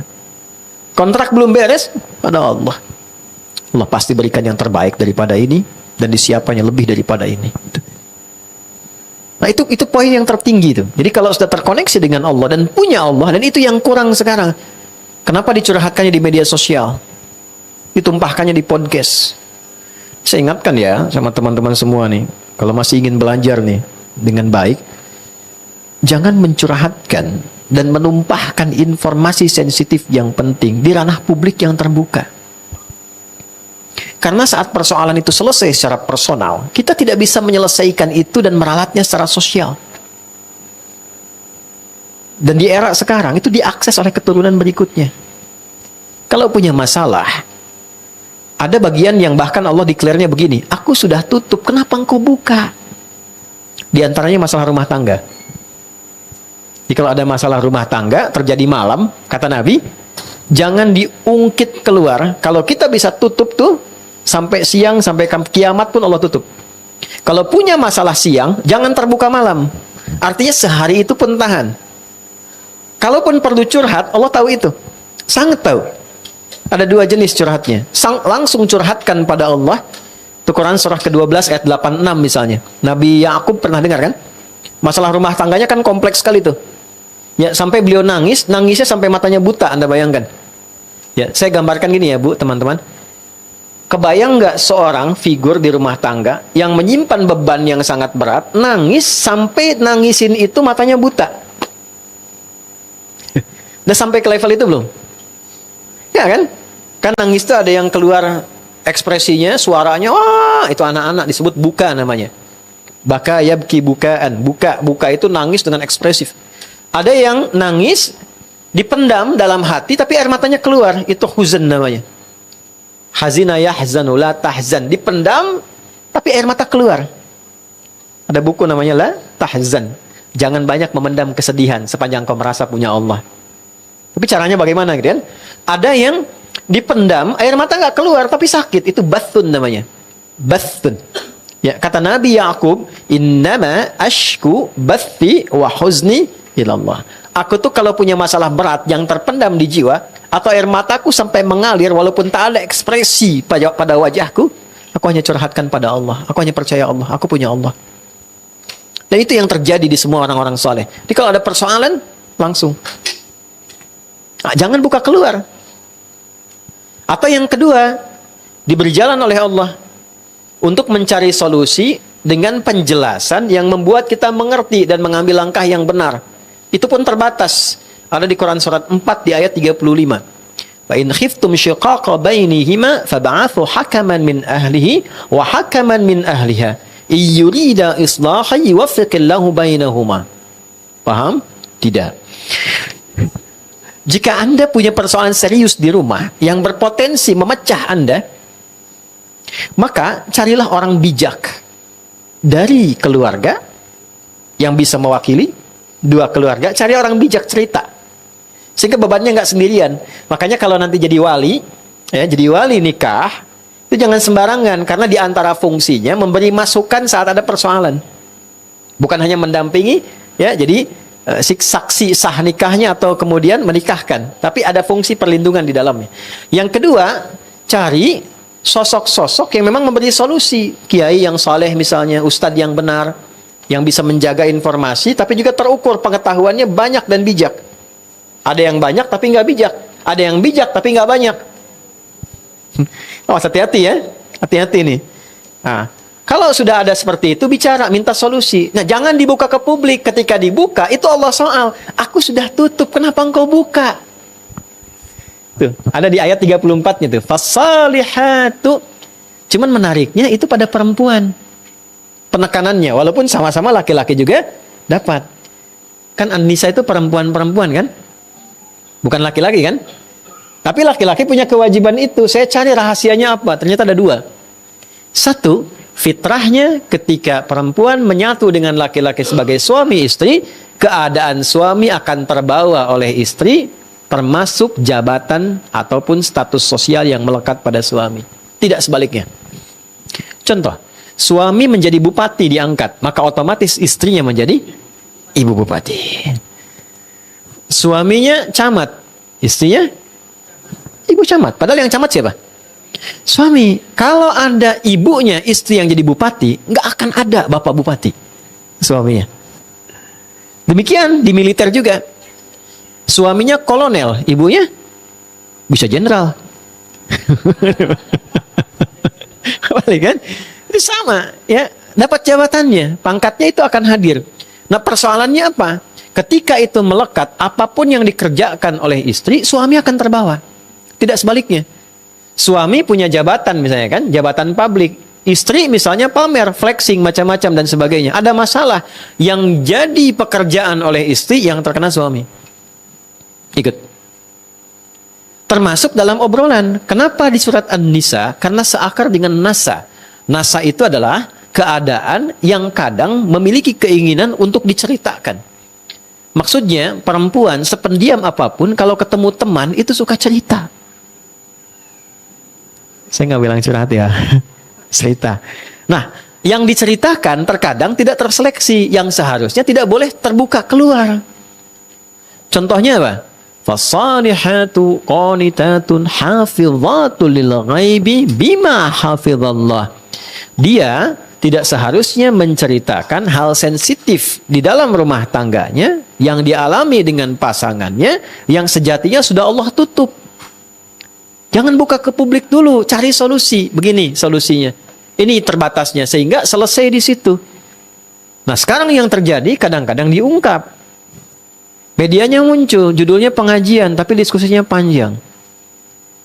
Kontrak belum beres, ada Allah. Allah pasti berikan yang terbaik daripada ini, dan disiapkannya lebih daripada ini. Nah, itu poin yang tertinggi itu. Jadi kalau sudah terkoneksi dengan Allah dan punya Allah, dan itu yang kurang sekarang. Kenapa dicurhatkannya di media sosial? Ditumpahkannya di podcast. Saya ingatkan ya sama teman-teman semua nih, kalau masih ingin belajar nih dengan baik, jangan mencurhatkan dan menumpahkan informasi sensitif yang penting di ranah publik yang terbuka. Karena saat persoalan itu selesai secara personal, kita tidak bisa menyelesaikan itu dan meralatnya secara sosial. Dan di era sekarang itu diakses oleh keturunan berikutnya. Kalau punya masalah, ada bagian yang bahkan Allah declare-nya begini, aku sudah tutup, kenapa engkau buka? Di antaranya masalah rumah tangga. Jadi kalau ada masalah rumah tangga terjadi malam, kata Nabi, jangan diungkit keluar. Kalau kita bisa tutup tuh sampai siang, sampai kiamat pun Allah tutup. Kalau punya masalah siang, jangan terbuka malam. Artinya sehari itu pun tahan. Kalaupun perlu curhat, Allah tahu itu. Sangat tahu. Ada dua jenis curhatnya. Langsung curhatkan pada Allah. Itu Quran surah ke-12 ayat 86 misalnya. Nabi Yakub pernah dengar kan? Masalah rumah tangganya kan kompleks sekali tuh. Ya, sampai beliau nangisnya sampai matanya buta, Anda bayangkan. Ya, saya gambarkan gini ya, Bu, teman-teman. Kebayang nggak seorang figur di rumah tangga yang menyimpan beban yang sangat berat, nangis sampai nangisin itu matanya buta. Udah sampai ke level itu belum? Ya kan? Kan nangis itu ada yang keluar ekspresinya, suaranya, wah, itu anak-anak disebut buka namanya. Baka yabki bukaan. Buka itu nangis dengan ekspresif. Ada yang nangis dipendam dalam hati tapi air matanya keluar, itu huzan namanya. Hazina yahzanu la tahzan, dipendam tapi air mata keluar. Ada buku namanya La Tahzan. Jangan banyak memendam kesedihan sepanjang kau merasa punya Allah. Tapi caranya bagaimana gitu kan? Ada yang dipendam, air mata nggak keluar tapi sakit, itu bathun namanya. Bathun. Ya, kata Nabi Yakub, innama ashku bathi wa huzni ilallah. Aku tuh kalau punya masalah berat yang terpendam di jiwa, atau air mataku sampai mengalir walaupun tak ada ekspresi pada wajahku, aku hanya curhatkan pada Allah. Aku hanya percaya Allah. Aku punya Allah. Dan itu yang terjadi di semua orang-orang soleh. Jadi kalau ada persoalan, langsung. Nah, jangan buka keluar. Atau yang kedua, diberi jalan oleh Allah untuk mencari solusi dengan penjelasan yang membuat kita mengerti dan mengambil langkah yang benar. Itu pun terbatas. Ada di Quran surat 4 di ayat 35. Fa in khiftum shiqaqa bainihima fab'athu hakaman min ahlihi wa hakaman min ahliha iyurida islahan yuwaffiqillahu bainahuma. Paham? Tidak. Jika Anda punya persoalan serius di rumah yang berpotensi memecah Anda, maka carilah orang bijak dari keluarga yang bisa mewakili dua keluarga. Cari orang bijak cerita sehingga bebannya nggak sendirian. Makanya kalau nanti jadi wali, ya, jadi wali nikah itu jangan sembarangan, karena di antara fungsinya memberi masukan saat ada persoalan, bukan hanya mendampingi, ya, jadi saksi sah nikahnya atau kemudian menikahkan, tapi ada fungsi perlindungan di dalamnya. Yang kedua, cari sosok-sosok yang memang memberi solusi. Kiai yang saleh misalnya, ustadz yang benar, yang bisa menjaga informasi, tapi juga terukur pengetahuannya banyak dan bijak. Ada yang banyak tapi nggak bijak. Ada yang bijak tapi nggak banyak. Awas, hati-hati ya. Hati-hati nih. Nah, kalau sudah ada seperti itu, bicara, minta solusi. Nah, jangan dibuka ke publik. Ketika dibuka, itu Allah soal. Aku sudah tutup, kenapa engkau buka? Tuh, ada di ayat 34-nya tuh. Fasalihatu. Cuman menariknya itu pada perempuan. Penekanannya, walaupun sama-sama laki-laki juga dapat. Kan An-Nisa itu perempuan-perempuan kan? Bukan laki-laki kan? Tapi laki-laki punya kewajiban itu. Saya cari rahasianya apa? Ternyata ada dua. Satu, fitrahnya ketika perempuan menyatu dengan laki-laki sebagai suami istri, keadaan suami akan terbawa oleh istri, termasuk jabatan ataupun status sosial yang melekat pada suami. Tidak sebaliknya. Contoh, suami menjadi bupati diangkat, maka otomatis istrinya menjadi ibu bupati. Suaminya camat, istrinya ibu camat. Padahal yang camat siapa? Suami. Kalau ada ibunya istri yang jadi bupati, nggak akan ada bapak bupati suaminya. Demikian di militer juga. Suaminya kolonel, ibunya bisa jenderal. Balik kan? Itu sama, ya. Dapat jabatannya, pangkatnya itu akan hadir. Nah, persoalannya apa? Ketika itu melekat, apapun yang dikerjakan oleh istri, suami akan terbawa. Tidak sebaliknya. Suami punya jabatan misalnya kan, jabatan publik. Istri misalnya pamer, flexing, macam-macam dan sebagainya. Ada masalah yang jadi pekerjaan oleh istri yang terkena suami. Ikut. Termasuk dalam obrolan. Kenapa di surat An-Nisa? Karena seakar dengan nasa. Nasa itu adalah keadaan yang kadang memiliki keinginan untuk diceritakan. Maksudnya, perempuan sependiam apapun, kalau ketemu teman, itu suka cerita. Saya nggak bilang curhat ya. Cerita. Nah, yang diceritakan terkadang tidak terseleksi, yang seharusnya tidak boleh terbuka keluar. Contohnya apa? Fasalihatu qanitatun hafidhatul lil ghaibi bima hafizallah. Dia tidak seharusnya menceritakan hal sensitif di dalam rumah tangganya yang dialami dengan pasangannya yang sejatinya sudah Allah tutup. Jangan buka ke publik dulu, cari solusi. Begini solusinya. Ini terbatasnya sehingga selesai di situ. Nah, sekarang yang terjadi kadang-kadang diungkap. Medianya muncul, judulnya pengajian, tapi diskusinya panjang.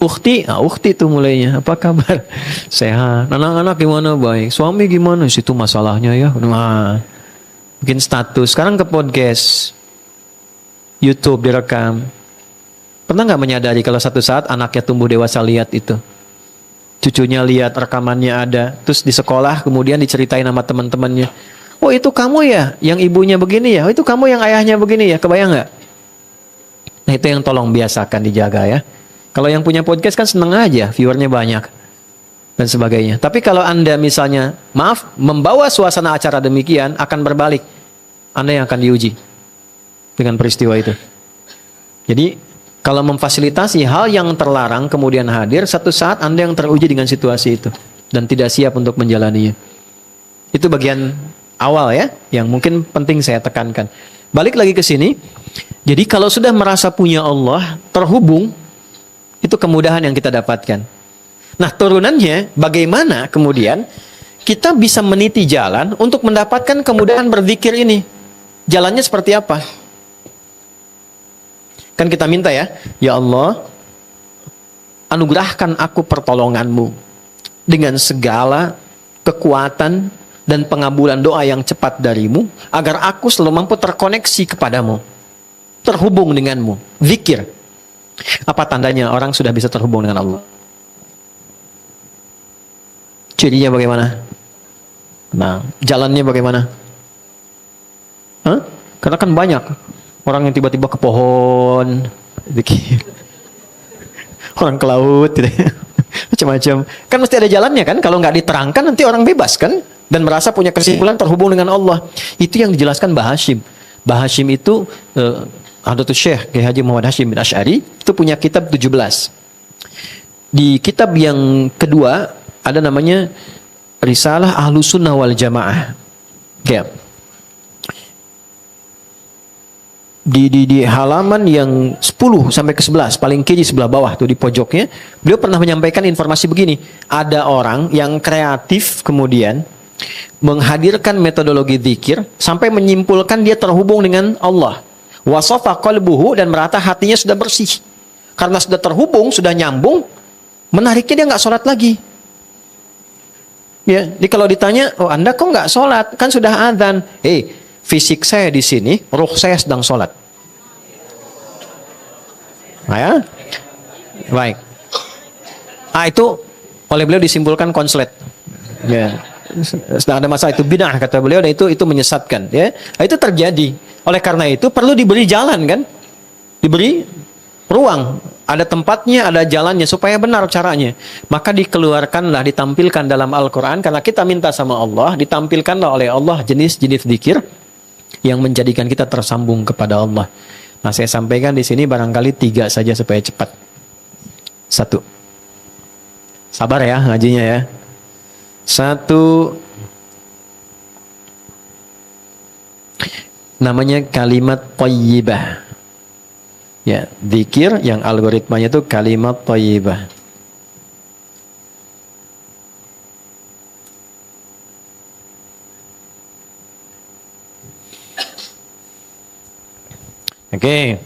Ukhti itu mulainya. Apa kabar? Sehat. Anak-anak gimana? Baik. Suami gimana? Situ masalahnya ya. Nah, bikin status. Sekarang ke podcast, YouTube direkam. Pernah nggak menyadari kalau satu saat anaknya tumbuh dewasa lihat itu? Cucunya lihat rekamannya ada. Terus di sekolah kemudian diceritain sama teman-temannya. Oh itu kamu ya, yang ibunya begini ya. Oh itu kamu yang ayahnya begini ya. Kebayang nggak? Nah itu yang tolong biasakan dijaga ya. Kalau yang punya podcast kan seneng aja, viewernya banyak dan sebagainya. Tapi kalau Anda misalnya, maaf, membawa suasana acara demikian akan berbalik. Anda yang akan diuji dengan peristiwa itu. Jadi kalau memfasilitasi hal yang terlarang kemudian hadir, satu saat Anda yang teruji dengan situasi itu dan tidak siap untuk menjalaninya. Itu bagian awal ya, yang mungkin penting saya tekankan. Balik lagi ke sini. Jadi kalau sudah merasa punya Allah, terhubung, itu kemudahan yang kita dapatkan. Nah, turunannya bagaimana kemudian kita bisa meniti jalan untuk mendapatkan kemudahan berzikir ini? Jalannya seperti apa? Kan kita minta ya, ya Allah, anugerahkan aku pertolonganmu dengan segala kekuatan dan pengabulan doa yang cepat darimu, agar aku selalu mampu terkoneksi kepadamu, terhubung denganmu. Zikir. Apa tandanya orang sudah bisa terhubung dengan Allah? Cirinya bagaimana? Nah, jalannya bagaimana? Hah? Karena kan banyak orang yang tiba-tiba ke pohon, zikir. Orang ke laut, gitu. Macam-macam. Kan mesti ada jalannya kan? Kalau nggak diterangkan nanti orang bebas kan? Dan merasa punya kesimpulan terhubung dengan Allah. Itu yang dijelaskan Mbah Hashim. Mbah Hashim itu Hadratus Syekh Kiai Haji Muhammad Hashim bin Asy'ari itu punya kitab 17. Di kitab yang kedua ada namanya Risalah Ahlus Sunnah wal Jamaah. Oke. Di halaman yang 10 sampai ke 11 paling kiri sebelah bawah tuh di pojoknya, beliau pernah menyampaikan informasi begini. Ada orang yang kreatif kemudian menghadirkan metodologi zikir sampai menyimpulkan dia terhubung dengan Allah. Wasafa qalbuhu, dan merata hatinya sudah bersih. Karena sudah terhubung, sudah nyambung, menariknya dia nggak sholat lagi. Ya, jadi kalau ditanya, oh Anda kok nggak sholat? Kan sudah adzan. Fisik saya di sini, ruh saya sedang sholat. Nah ya, baik. Itu oleh beliau disimpulkan konslet. Ya. Sedang ada masalah, itu bid'ah kata beliau, dan itu menyesatkan ya. Itu terjadi. Oleh karena itu perlu diberi jalan kan? Diberi ruang, ada tempatnya, ada jalannya supaya benar caranya. Maka dikeluarkanlah, ditampilkan dalam Al-Qur'an, karena kita minta sama Allah, ditampilkanlah oleh Allah jenis-jenis zikir yang menjadikan kita tersambung kepada Allah. Nah, saya sampaikan di sini barangkali 3 saja supaya cepat. 1. Sabar ya ngajinya ya. 1, namanya kalimat thayyibah. Ya, zikir yang algoritmanya itu kalimat thayyibah. Oke.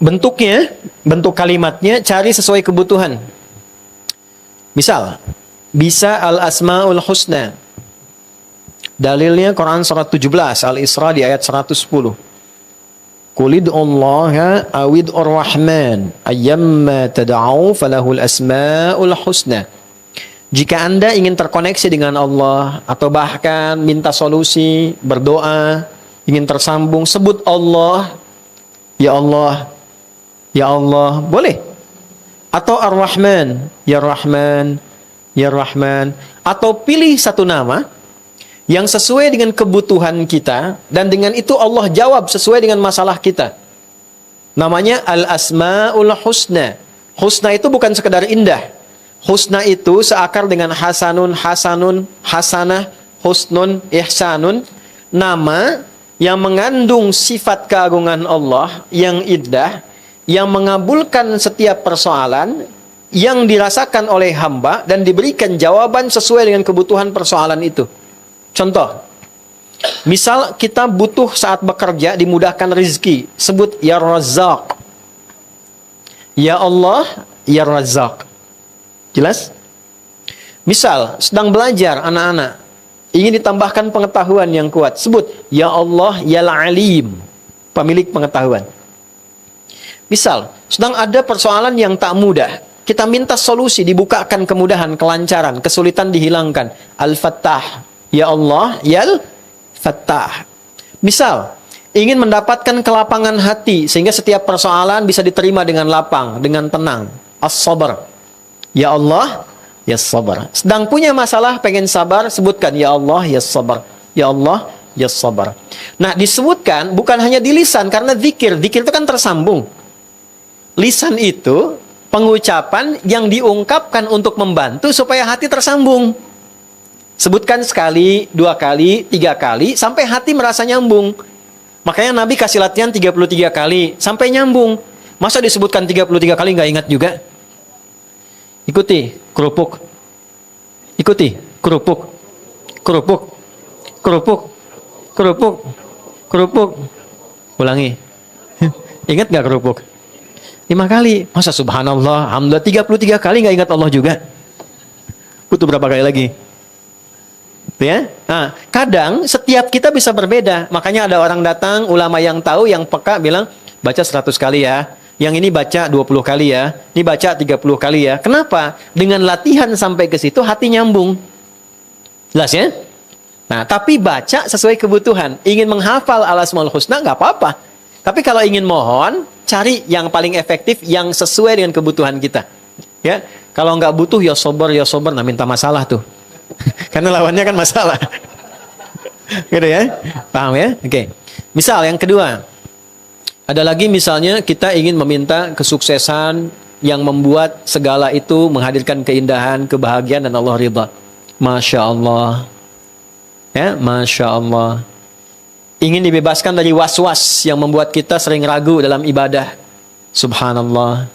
Bentuknya, bentuk kalimatnya cari sesuai kebutuhan. Misal, bisa al-asmaul husna. Dalilnya Quran surat 17 Al-Isra di ayat 110. Qulid'ullaha awid'ur rahman ayyamma tad'au falahul asmaul husna. Jika Anda ingin terkoneksi dengan Allah atau bahkan minta solusi, berdoa, ingin tersambung, sebut Allah, ya Allah, ya Allah, boleh. Atau Ar-Rahman, ya Rahman, ya Rahman. Atau pilih satu nama yang sesuai dengan kebutuhan kita, dan dengan itu Allah jawab sesuai dengan masalah kita. Namanya Al-Asma'ul Husna. Husna itu bukan sekedar indah. Husna itu seakar dengan hasanun, hasanun, hasanah, husnun, ihsanun. Nama yang mengandung sifat keagungan Allah yang indah, yang mengabulkan setiap persoalan yang dirasakan oleh hamba dan diberikan jawaban sesuai dengan kebutuhan persoalan itu. Contoh, misal kita butuh saat bekerja dimudahkan rezeki, sebut ya Razzaq. Ya Allah, ya Razzaq. Jelas? Misal sedang belajar anak-anak, ingin ditambahkan pengetahuan yang kuat, sebut ya Allah, ya Alim, pemilik pengetahuan. Misal sedang ada persoalan yang tak mudah, kita minta solusi, dibukakan kemudahan, kelancaran, kesulitan dihilangkan. Al-Fattah, ya Allah, ya Al-Fattah. Misal ingin mendapatkan kelapangan hati sehingga setiap persoalan bisa diterima dengan lapang, dengan tenang. As-Sabr, ya Allah, ya Sabar. Sedang punya masalah, pengen sabar, sebutkan ya Allah, ya Sabar. Ya Allah, ya Sabar. Nah, disebutkan bukan hanya di lisan, karena zikir. Zikir itu kan tersambung. Lisan itu pengucapan yang diungkapkan untuk membantu supaya hati tersambung. Sebutkan sekali, 2 kali, 3 kali, sampai hati merasa nyambung. Makanya Nabi kasih latihan 33 kali, sampai nyambung. Masa disebutkan 33 kali nggak ingat juga? Ikuti, kerupuk. Ikuti, kerupuk. Kerupuk. Kerupuk. Kerupuk. Kerupuk. Ulangi. Ingat gak kerupuk? 5 kali. Masa subhanallah, alhamdulillah 33 kali gak ingat Allah juga? Butuh berapa kali lagi? Ya? Nah, kadang setiap kita bisa berbeda. Makanya ada orang datang, ulama yang tahu, yang peka bilang, baca 100 kali ya. Yang ini baca 20 kali ya, ini baca 30 kali ya. Kenapa? Dengan latihan sampai ke situ hati nyambung. Jelas ya? Nah, tapi baca sesuai kebutuhan. Ingin menghafal Al-Asmaul Husna nggak apa-apa. Tapi kalau ingin mohon, cari yang paling efektif yang sesuai dengan kebutuhan kita. Ya, kalau nggak butuh ya sober, nah minta masalah tuh. Karena lawannya kan masalah. Gitu ya? Paham ya? Oke. Misal yang kedua, ada lagi misalnya kita ingin meminta kesuksesan yang membuat segala itu menghadirkan keindahan, kebahagiaan dan Allah ridha. Masya Allah. Ya, Masya Allah. Ingin dibebaskan dari was-was yang membuat kita sering ragu dalam ibadah. Subhanallah.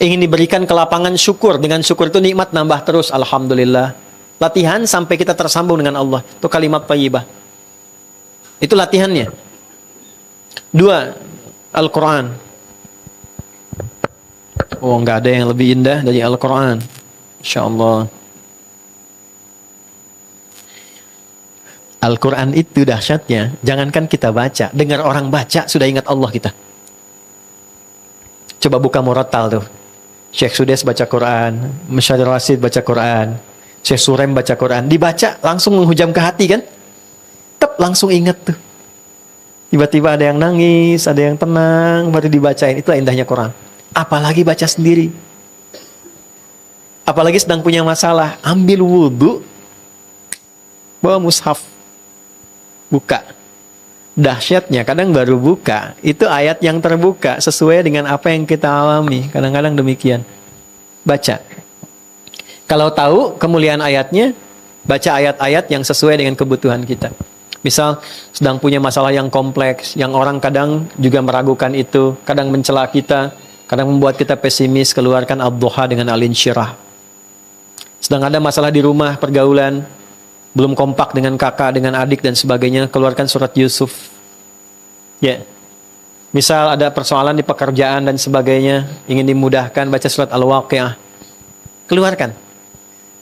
Ingin diberikan kelapangan syukur. Dengan syukur itu nikmat nambah terus. Alhamdulillah. Latihan sampai kita tersambung dengan Allah. Itu kalimat thayyibah. Itu latihannya. 2, Al-Quran. Oh, nggak ada yang lebih indah dari Al-Quran. Insya Allah. Al-Quran itu dahsyatnya. Jangankan kita baca, dengar orang baca sudah ingat Allah kita. Coba buka Murattal tuh. Syekh Sudes baca Quran, Masyadir Rasid baca Quran, Syekh Surem baca Quran. Dibaca langsung menghujam ke hati kan? Langsung ingat tuh. Tiba-tiba ada yang nangis, ada yang tenang, baru dibacain. Itulah indahnya Quran. Apalagi baca sendiri. Apalagi sedang punya masalah, ambil wudhu, bawa mushaf, buka. Dahsyatnya, kadang baru buka, itu ayat yang terbuka sesuai dengan apa yang kita alami. Kadang-kadang demikian. Baca. Kalau tahu kemuliaan ayatnya, baca ayat-ayat yang sesuai dengan kebutuhan kita. Misal sedang punya masalah yang kompleks, yang orang kadang juga meragukan itu, kadang mencela kita, kadang membuat kita pesimis, keluarkan Ad-Duha dengan Al-Insyirah. Sedang ada masalah di rumah, pergaulan, belum kompak dengan kakak, dengan adik dan sebagainya, keluarkan surat Yusuf. Ya. Misal ada persoalan di pekerjaan dan sebagainya, ingin dimudahkan, baca surat Al-Waqiah. Keluarkan.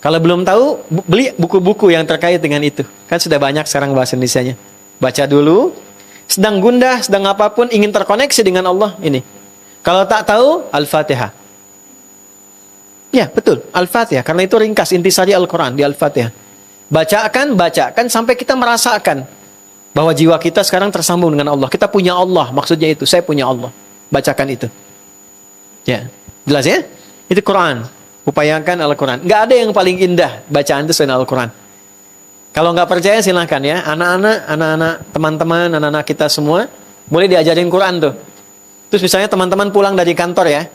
Kalau belum tahu, beli buku-buku yang terkait dengan itu. Kan sudah banyak sekarang bahasa Indonesianya. Baca dulu, sedang gundah, sedang apapun, ingin terkoneksi dengan Allah, ini. Kalau tak tahu, Al-Fatihah. Ya, betul. Al-Fatihah. Karena itu ringkas intisari Al-Quran di Al-Fatihah. Bacakan sampai kita merasakan bahwa jiwa kita sekarang tersambung dengan Allah. Kita punya Allah. Maksudnya itu. Saya punya Allah. Bacakan itu. Ya. Jelas ya? Itu Quran. Upayakan Al-Quran. Nggak ada yang paling indah bacaan itu selain Al-Quran. Kalau nggak percaya silahkan ya. Anak-anak, teman-teman, anak-anak kita semua boleh diajarin Quran tuh. Terus misalnya teman-teman pulang dari kantor ya.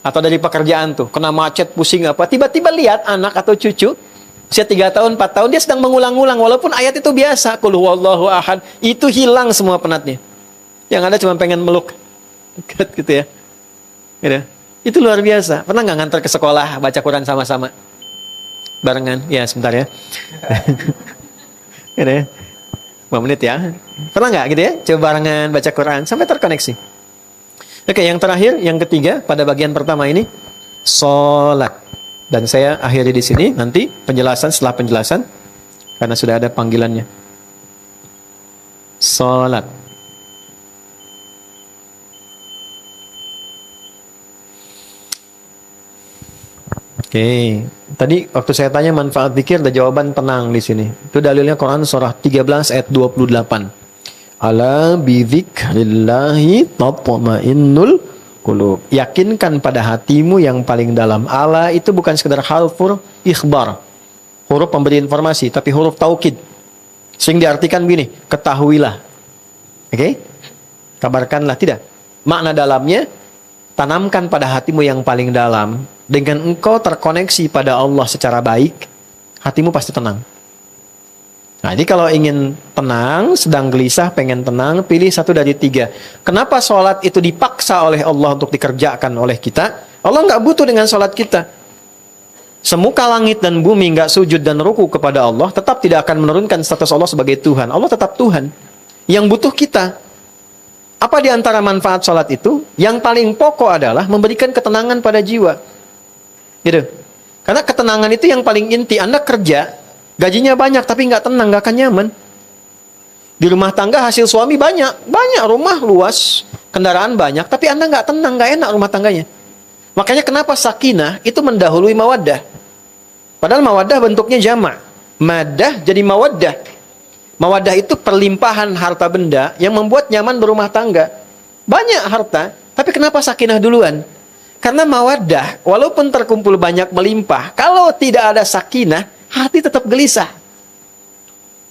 Atau dari pekerjaan tuh, kena macet, pusing apa, tiba-tiba lihat anak atau cucu, usia 3 tahun, 4 tahun, dia sedang mengulang-ulang, walaupun ayat itu biasa, Qul huwallahu ahad, itu hilang semua penatnya. Yang ada cuma pengen meluk, gitu ya. Gitu. Itu luar biasa. Pernah nggak ngantar ke sekolah, baca Quran sama-sama? Barengan, ya sebentar ya. Gitu ya. 5 menit ya. Pernah nggak gitu ya? Coba barengan baca Quran, sampai terkoneksi. Oke, yang terakhir, yang ketiga pada bagian pertama ini salat. Dan saya akhiri di sini, nanti setelah penjelasan karena sudah ada panggilannya. Salat. Oke, tadi waktu saya tanya manfaat zikir ada jawaban tenang di sini. Itu dalilnya Quran surah 13 ayat 28. Ala bidzikrillahi tatma'innul qulub. Yakinkan pada hatimu yang paling dalam. Ala itu bukan sekedar harfur ikhbar, huruf pemberi informasi, tapi huruf taukid. Sering diartikan begini, ketahuilah. Oke? Kabarkanlah, tidak. Makna dalamnya, tanamkan pada hatimu yang paling dalam. Dengan engkau terkoneksi pada Allah secara baik, hatimu pasti tenang. Nah, jadi kalau ingin tenang, sedang gelisah, pengen tenang, pilih 1 dari 3. Kenapa sholat itu dipaksa oleh Allah untuk dikerjakan oleh kita? Allah nggak butuh dengan sholat kita. Semuka langit dan bumi nggak sujud dan ruku kepada Allah, tetap tidak akan menurunkan status Allah sebagai Tuhan. Allah tetap Tuhan. Yang butuh kita. Apa di antara manfaat sholat itu? Yang paling pokok adalah memberikan ketenangan pada jiwa. Gitu. Karena ketenangan itu yang paling inti. Anda kerja, gajinya banyak tapi nggak tenang, nggak akan nyaman. Di rumah tangga hasil suami banyak rumah luas, kendaraan banyak, tapi Anda nggak tenang, nggak enak rumah tangganya. Makanya kenapa sakinah itu mendahului mawaddah. Padahal mawaddah bentuknya jamak. Madah jadi mawaddah. Mawaddah itu perlimpahan harta benda yang membuat nyaman berumah tangga. Banyak harta, tapi kenapa sakinah duluan? Karena mawaddah, walaupun terkumpul banyak melimpah, kalau tidak ada sakinah, hati tetap gelisah.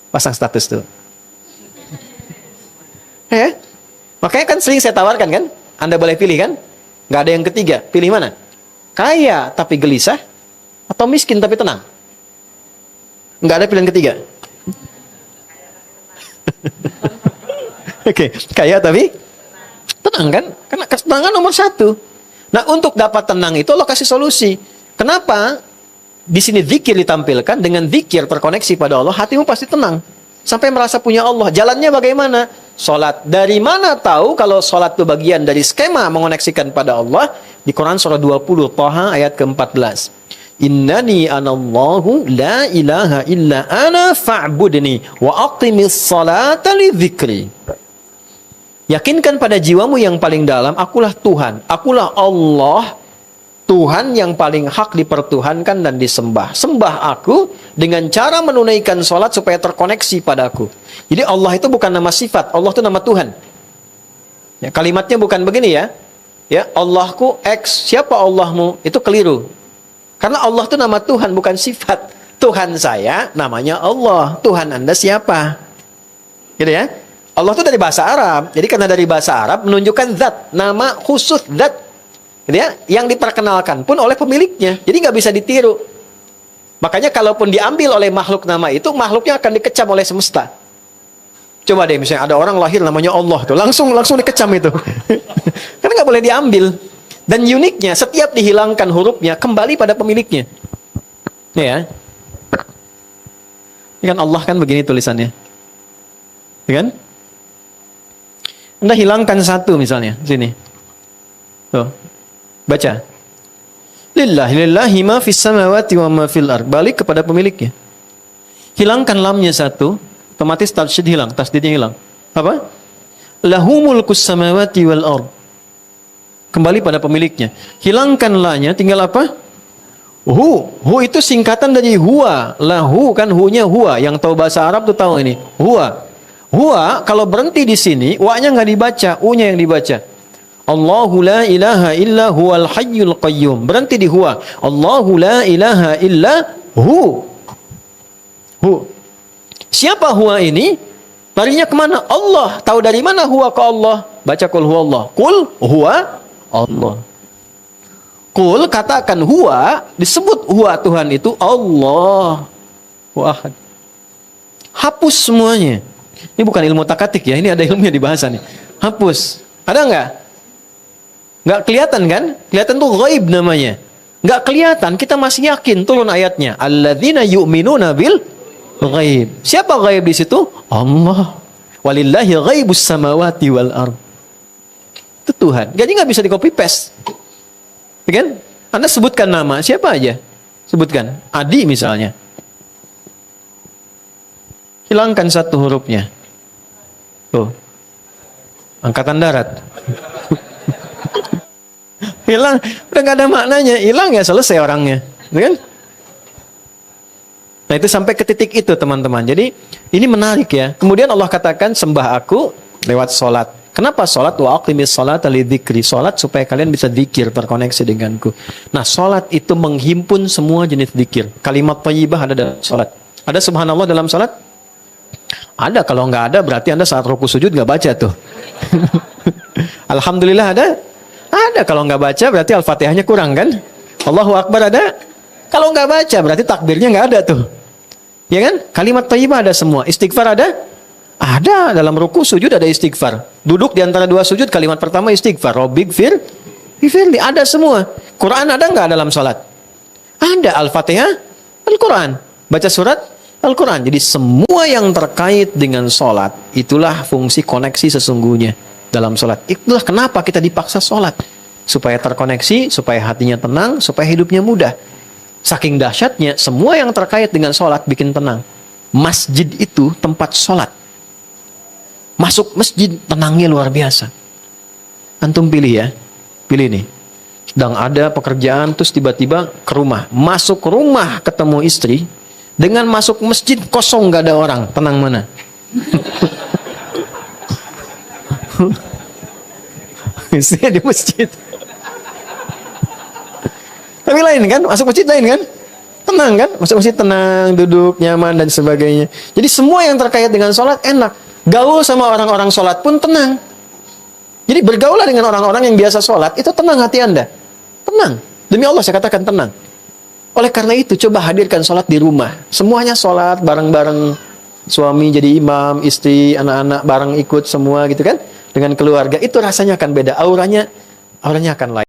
Pasang status tuh. Ya? Makanya kan sering saya tawarkan kan, Anda boleh pilih kan? Nggak ada yang ketiga, pilih mana? Kaya tapi gelisah, atau miskin tapi tenang? Nggak ada pilihan ketiga. Oke, kaya tapi tenang kan? Karena ketenangan nomor 1. Nah, untuk dapat tenang itu Allah kasih solusi. Kenapa? Di sini zikir ditampilkan, dengan zikir terkoneksi pada Allah, hatimu pasti tenang. Sampai merasa punya Allah. Jalannya bagaimana? Salat. Dari mana tahu kalau salat itu bagian dari skema mengoneksikan pada Allah? Di Quran surah 20, Thaha ayat ke-14. Innani anallahu la ilaha illa ana fa'budni wa aqimis salata li dzikri. Yakinkan pada jiwamu yang paling dalam, akulah Tuhan, akulah Allah, Tuhan yang paling hak dipertuhankan dan disembah. Sembah aku dengan cara menunaikan sholat supaya terkoneksi padaku. Jadi Allah itu bukan nama sifat, Allah itu nama Tuhan. Ya, kalimatnya bukan begini ya. Ya, Allahku X, siapa Allahmu? Itu keliru. Karena Allah itu nama Tuhan, bukan sifat. Tuhan saya namanya Allah, Tuhan Anda siapa? Gitu ya. Allah itu dari bahasa Arab. Jadi karena dari bahasa Arab menunjukkan zat, nama khusus zat. Gitu ya, yang diperkenalkan pun oleh pemiliknya. Jadi nggak bisa ditiru. Makanya kalaupun diambil oleh makhluk nama itu, makhluknya akan dikecam oleh semesta. Coba deh misalnya ada orang lahir namanya Allah tuh, langsung dikecam itu. Karena nggak boleh diambil. Dan uniknya setiap dihilangkan hurufnya kembali pada pemiliknya. Ya. Ini kan Allah kan begini tulisannya. Ya kan? Anda hilangkan satu misalnya, sini. Tuh. Baca. Lillahi ma fis samawati wa ma fil ard. Balik kepada pemiliknya. Hilangkan lamnya satu, otomatis tasydid hilang, tasdidnya hilang. Apa? Lahu mulkus samawati wal ard. Kembali pada pemiliknya. Hilangkan la-nya, tinggal apa? Hu itu singkatan dari huwa. Lahu kan hunya huwa. Yang tahu bahasa Arab tuh tahu ini. Huwa. Huwa kalau berhenti di sini, wa-nya nggak dibaca, u-nya yang dibaca. Allahu la ilaha illa huwal hayyul qayyum. Berhenti di huwa. Allahu la ilaha illa hu. Hu. Siapa huwa ini? Larinya kemana? Allah. Tahu dari mana huwa ke Allah? Baca kul huwa Allah. Kul huwa Allah. Kul katakan huwa, disebut huwa Tuhan itu Allah. Wahad. Hapus semuanya. Ini bukan ilmu takatik ya, ini ada ilmunya di bahasa nih. Hapus. Ada nggak? Nggak kelihatan kan? Kelihatan tuh ghaib namanya. Nggak kelihatan, kita masih yakin turun ayatnya. Alladzina yu'minuna bil ghaib. Siapa ghaib di situ? Allah. Walillahi ghaibus samawati wal ard. Itu Tuhan. Jadi nggak bisa di copy paste. Ya kan? Anda sebutkan nama siapa aja? Sebutkan. Adi misalnya. Hilangkan satu hurufnya. Tuh. Angkatan darat. Hilang, udah gak ada maknanya. Hilang ya selesai orangnya. Ya kan? Nah itu sampai ke titik itu teman-teman. Jadi ini menarik ya. Kemudian Allah katakan sembah aku lewat sholat. Kenapa sholat? Wa aqimis sholata lidzikri. Sholat supaya kalian bisa dzikir, terkoneksi denganku. Nah sholat itu menghimpun semua jenis dzikir. Kalimat thayyibah ada dalam sholat. Ada subhanallah dalam sholat? Ada. Kalau nggak ada berarti Anda saat ruku sujud nggak baca tuh. Alhamdulillah ada? Ada. Kalau nggak baca berarti Al-Fatihahnya kurang kan? Allahu Akbar ada? Kalau nggak baca berarti takbirnya nggak ada tuh. Ya kan? Kalimat thayyibah ada semua. Istighfar ada? Ada. Dalam ruku sujud ada istighfar. Duduk di antara dua sujud kalimat pertama istighfar. Rabbighfir firli. Ada semua. Quran ada nggak dalam sholat? Ada. Al-Fatihah, Al-Quran. Baca surat Al-Quran. Jadi semua yang terkait dengan sholat itulah fungsi koneksi sesungguhnya dalam sholat. Itulah kenapa kita dipaksa sholat. Supaya terkoneksi, supaya hatinya tenang, supaya hidupnya mudah. Saking dahsyatnya, semua yang terkait dengan sholat bikin tenang. Masjid itu tempat sholat. Masuk masjid, tenangnya luar biasa. Antum pilih ya. Pilih nih. Sedang ada pekerjaan, terus tiba-tiba ke rumah. Masuk rumah ketemu istri. Dengan masuk masjid, kosong gak ada orang. Tenang mana? Istrinya di masjid. Tapi lain kan, masuk masjid lain kan? Tenang kan? Masuk masjid tenang, duduk, nyaman, dan sebagainya. Jadi semua yang terkait dengan sholat enak. Gaul sama orang-orang sholat pun tenang. Jadi bergaulah dengan orang-orang yang biasa sholat, itu tenang hati Anda. Tenang. Demi Allah saya katakan tenang. Oleh karena itu, coba hadirkan sholat di rumah. Semuanya sholat bareng-bareng. Suami jadi imam, istri, anak-anak bareng ikut semua gitu kan. Dengan keluarga, itu rasanya akan beda. Auranya akan lain.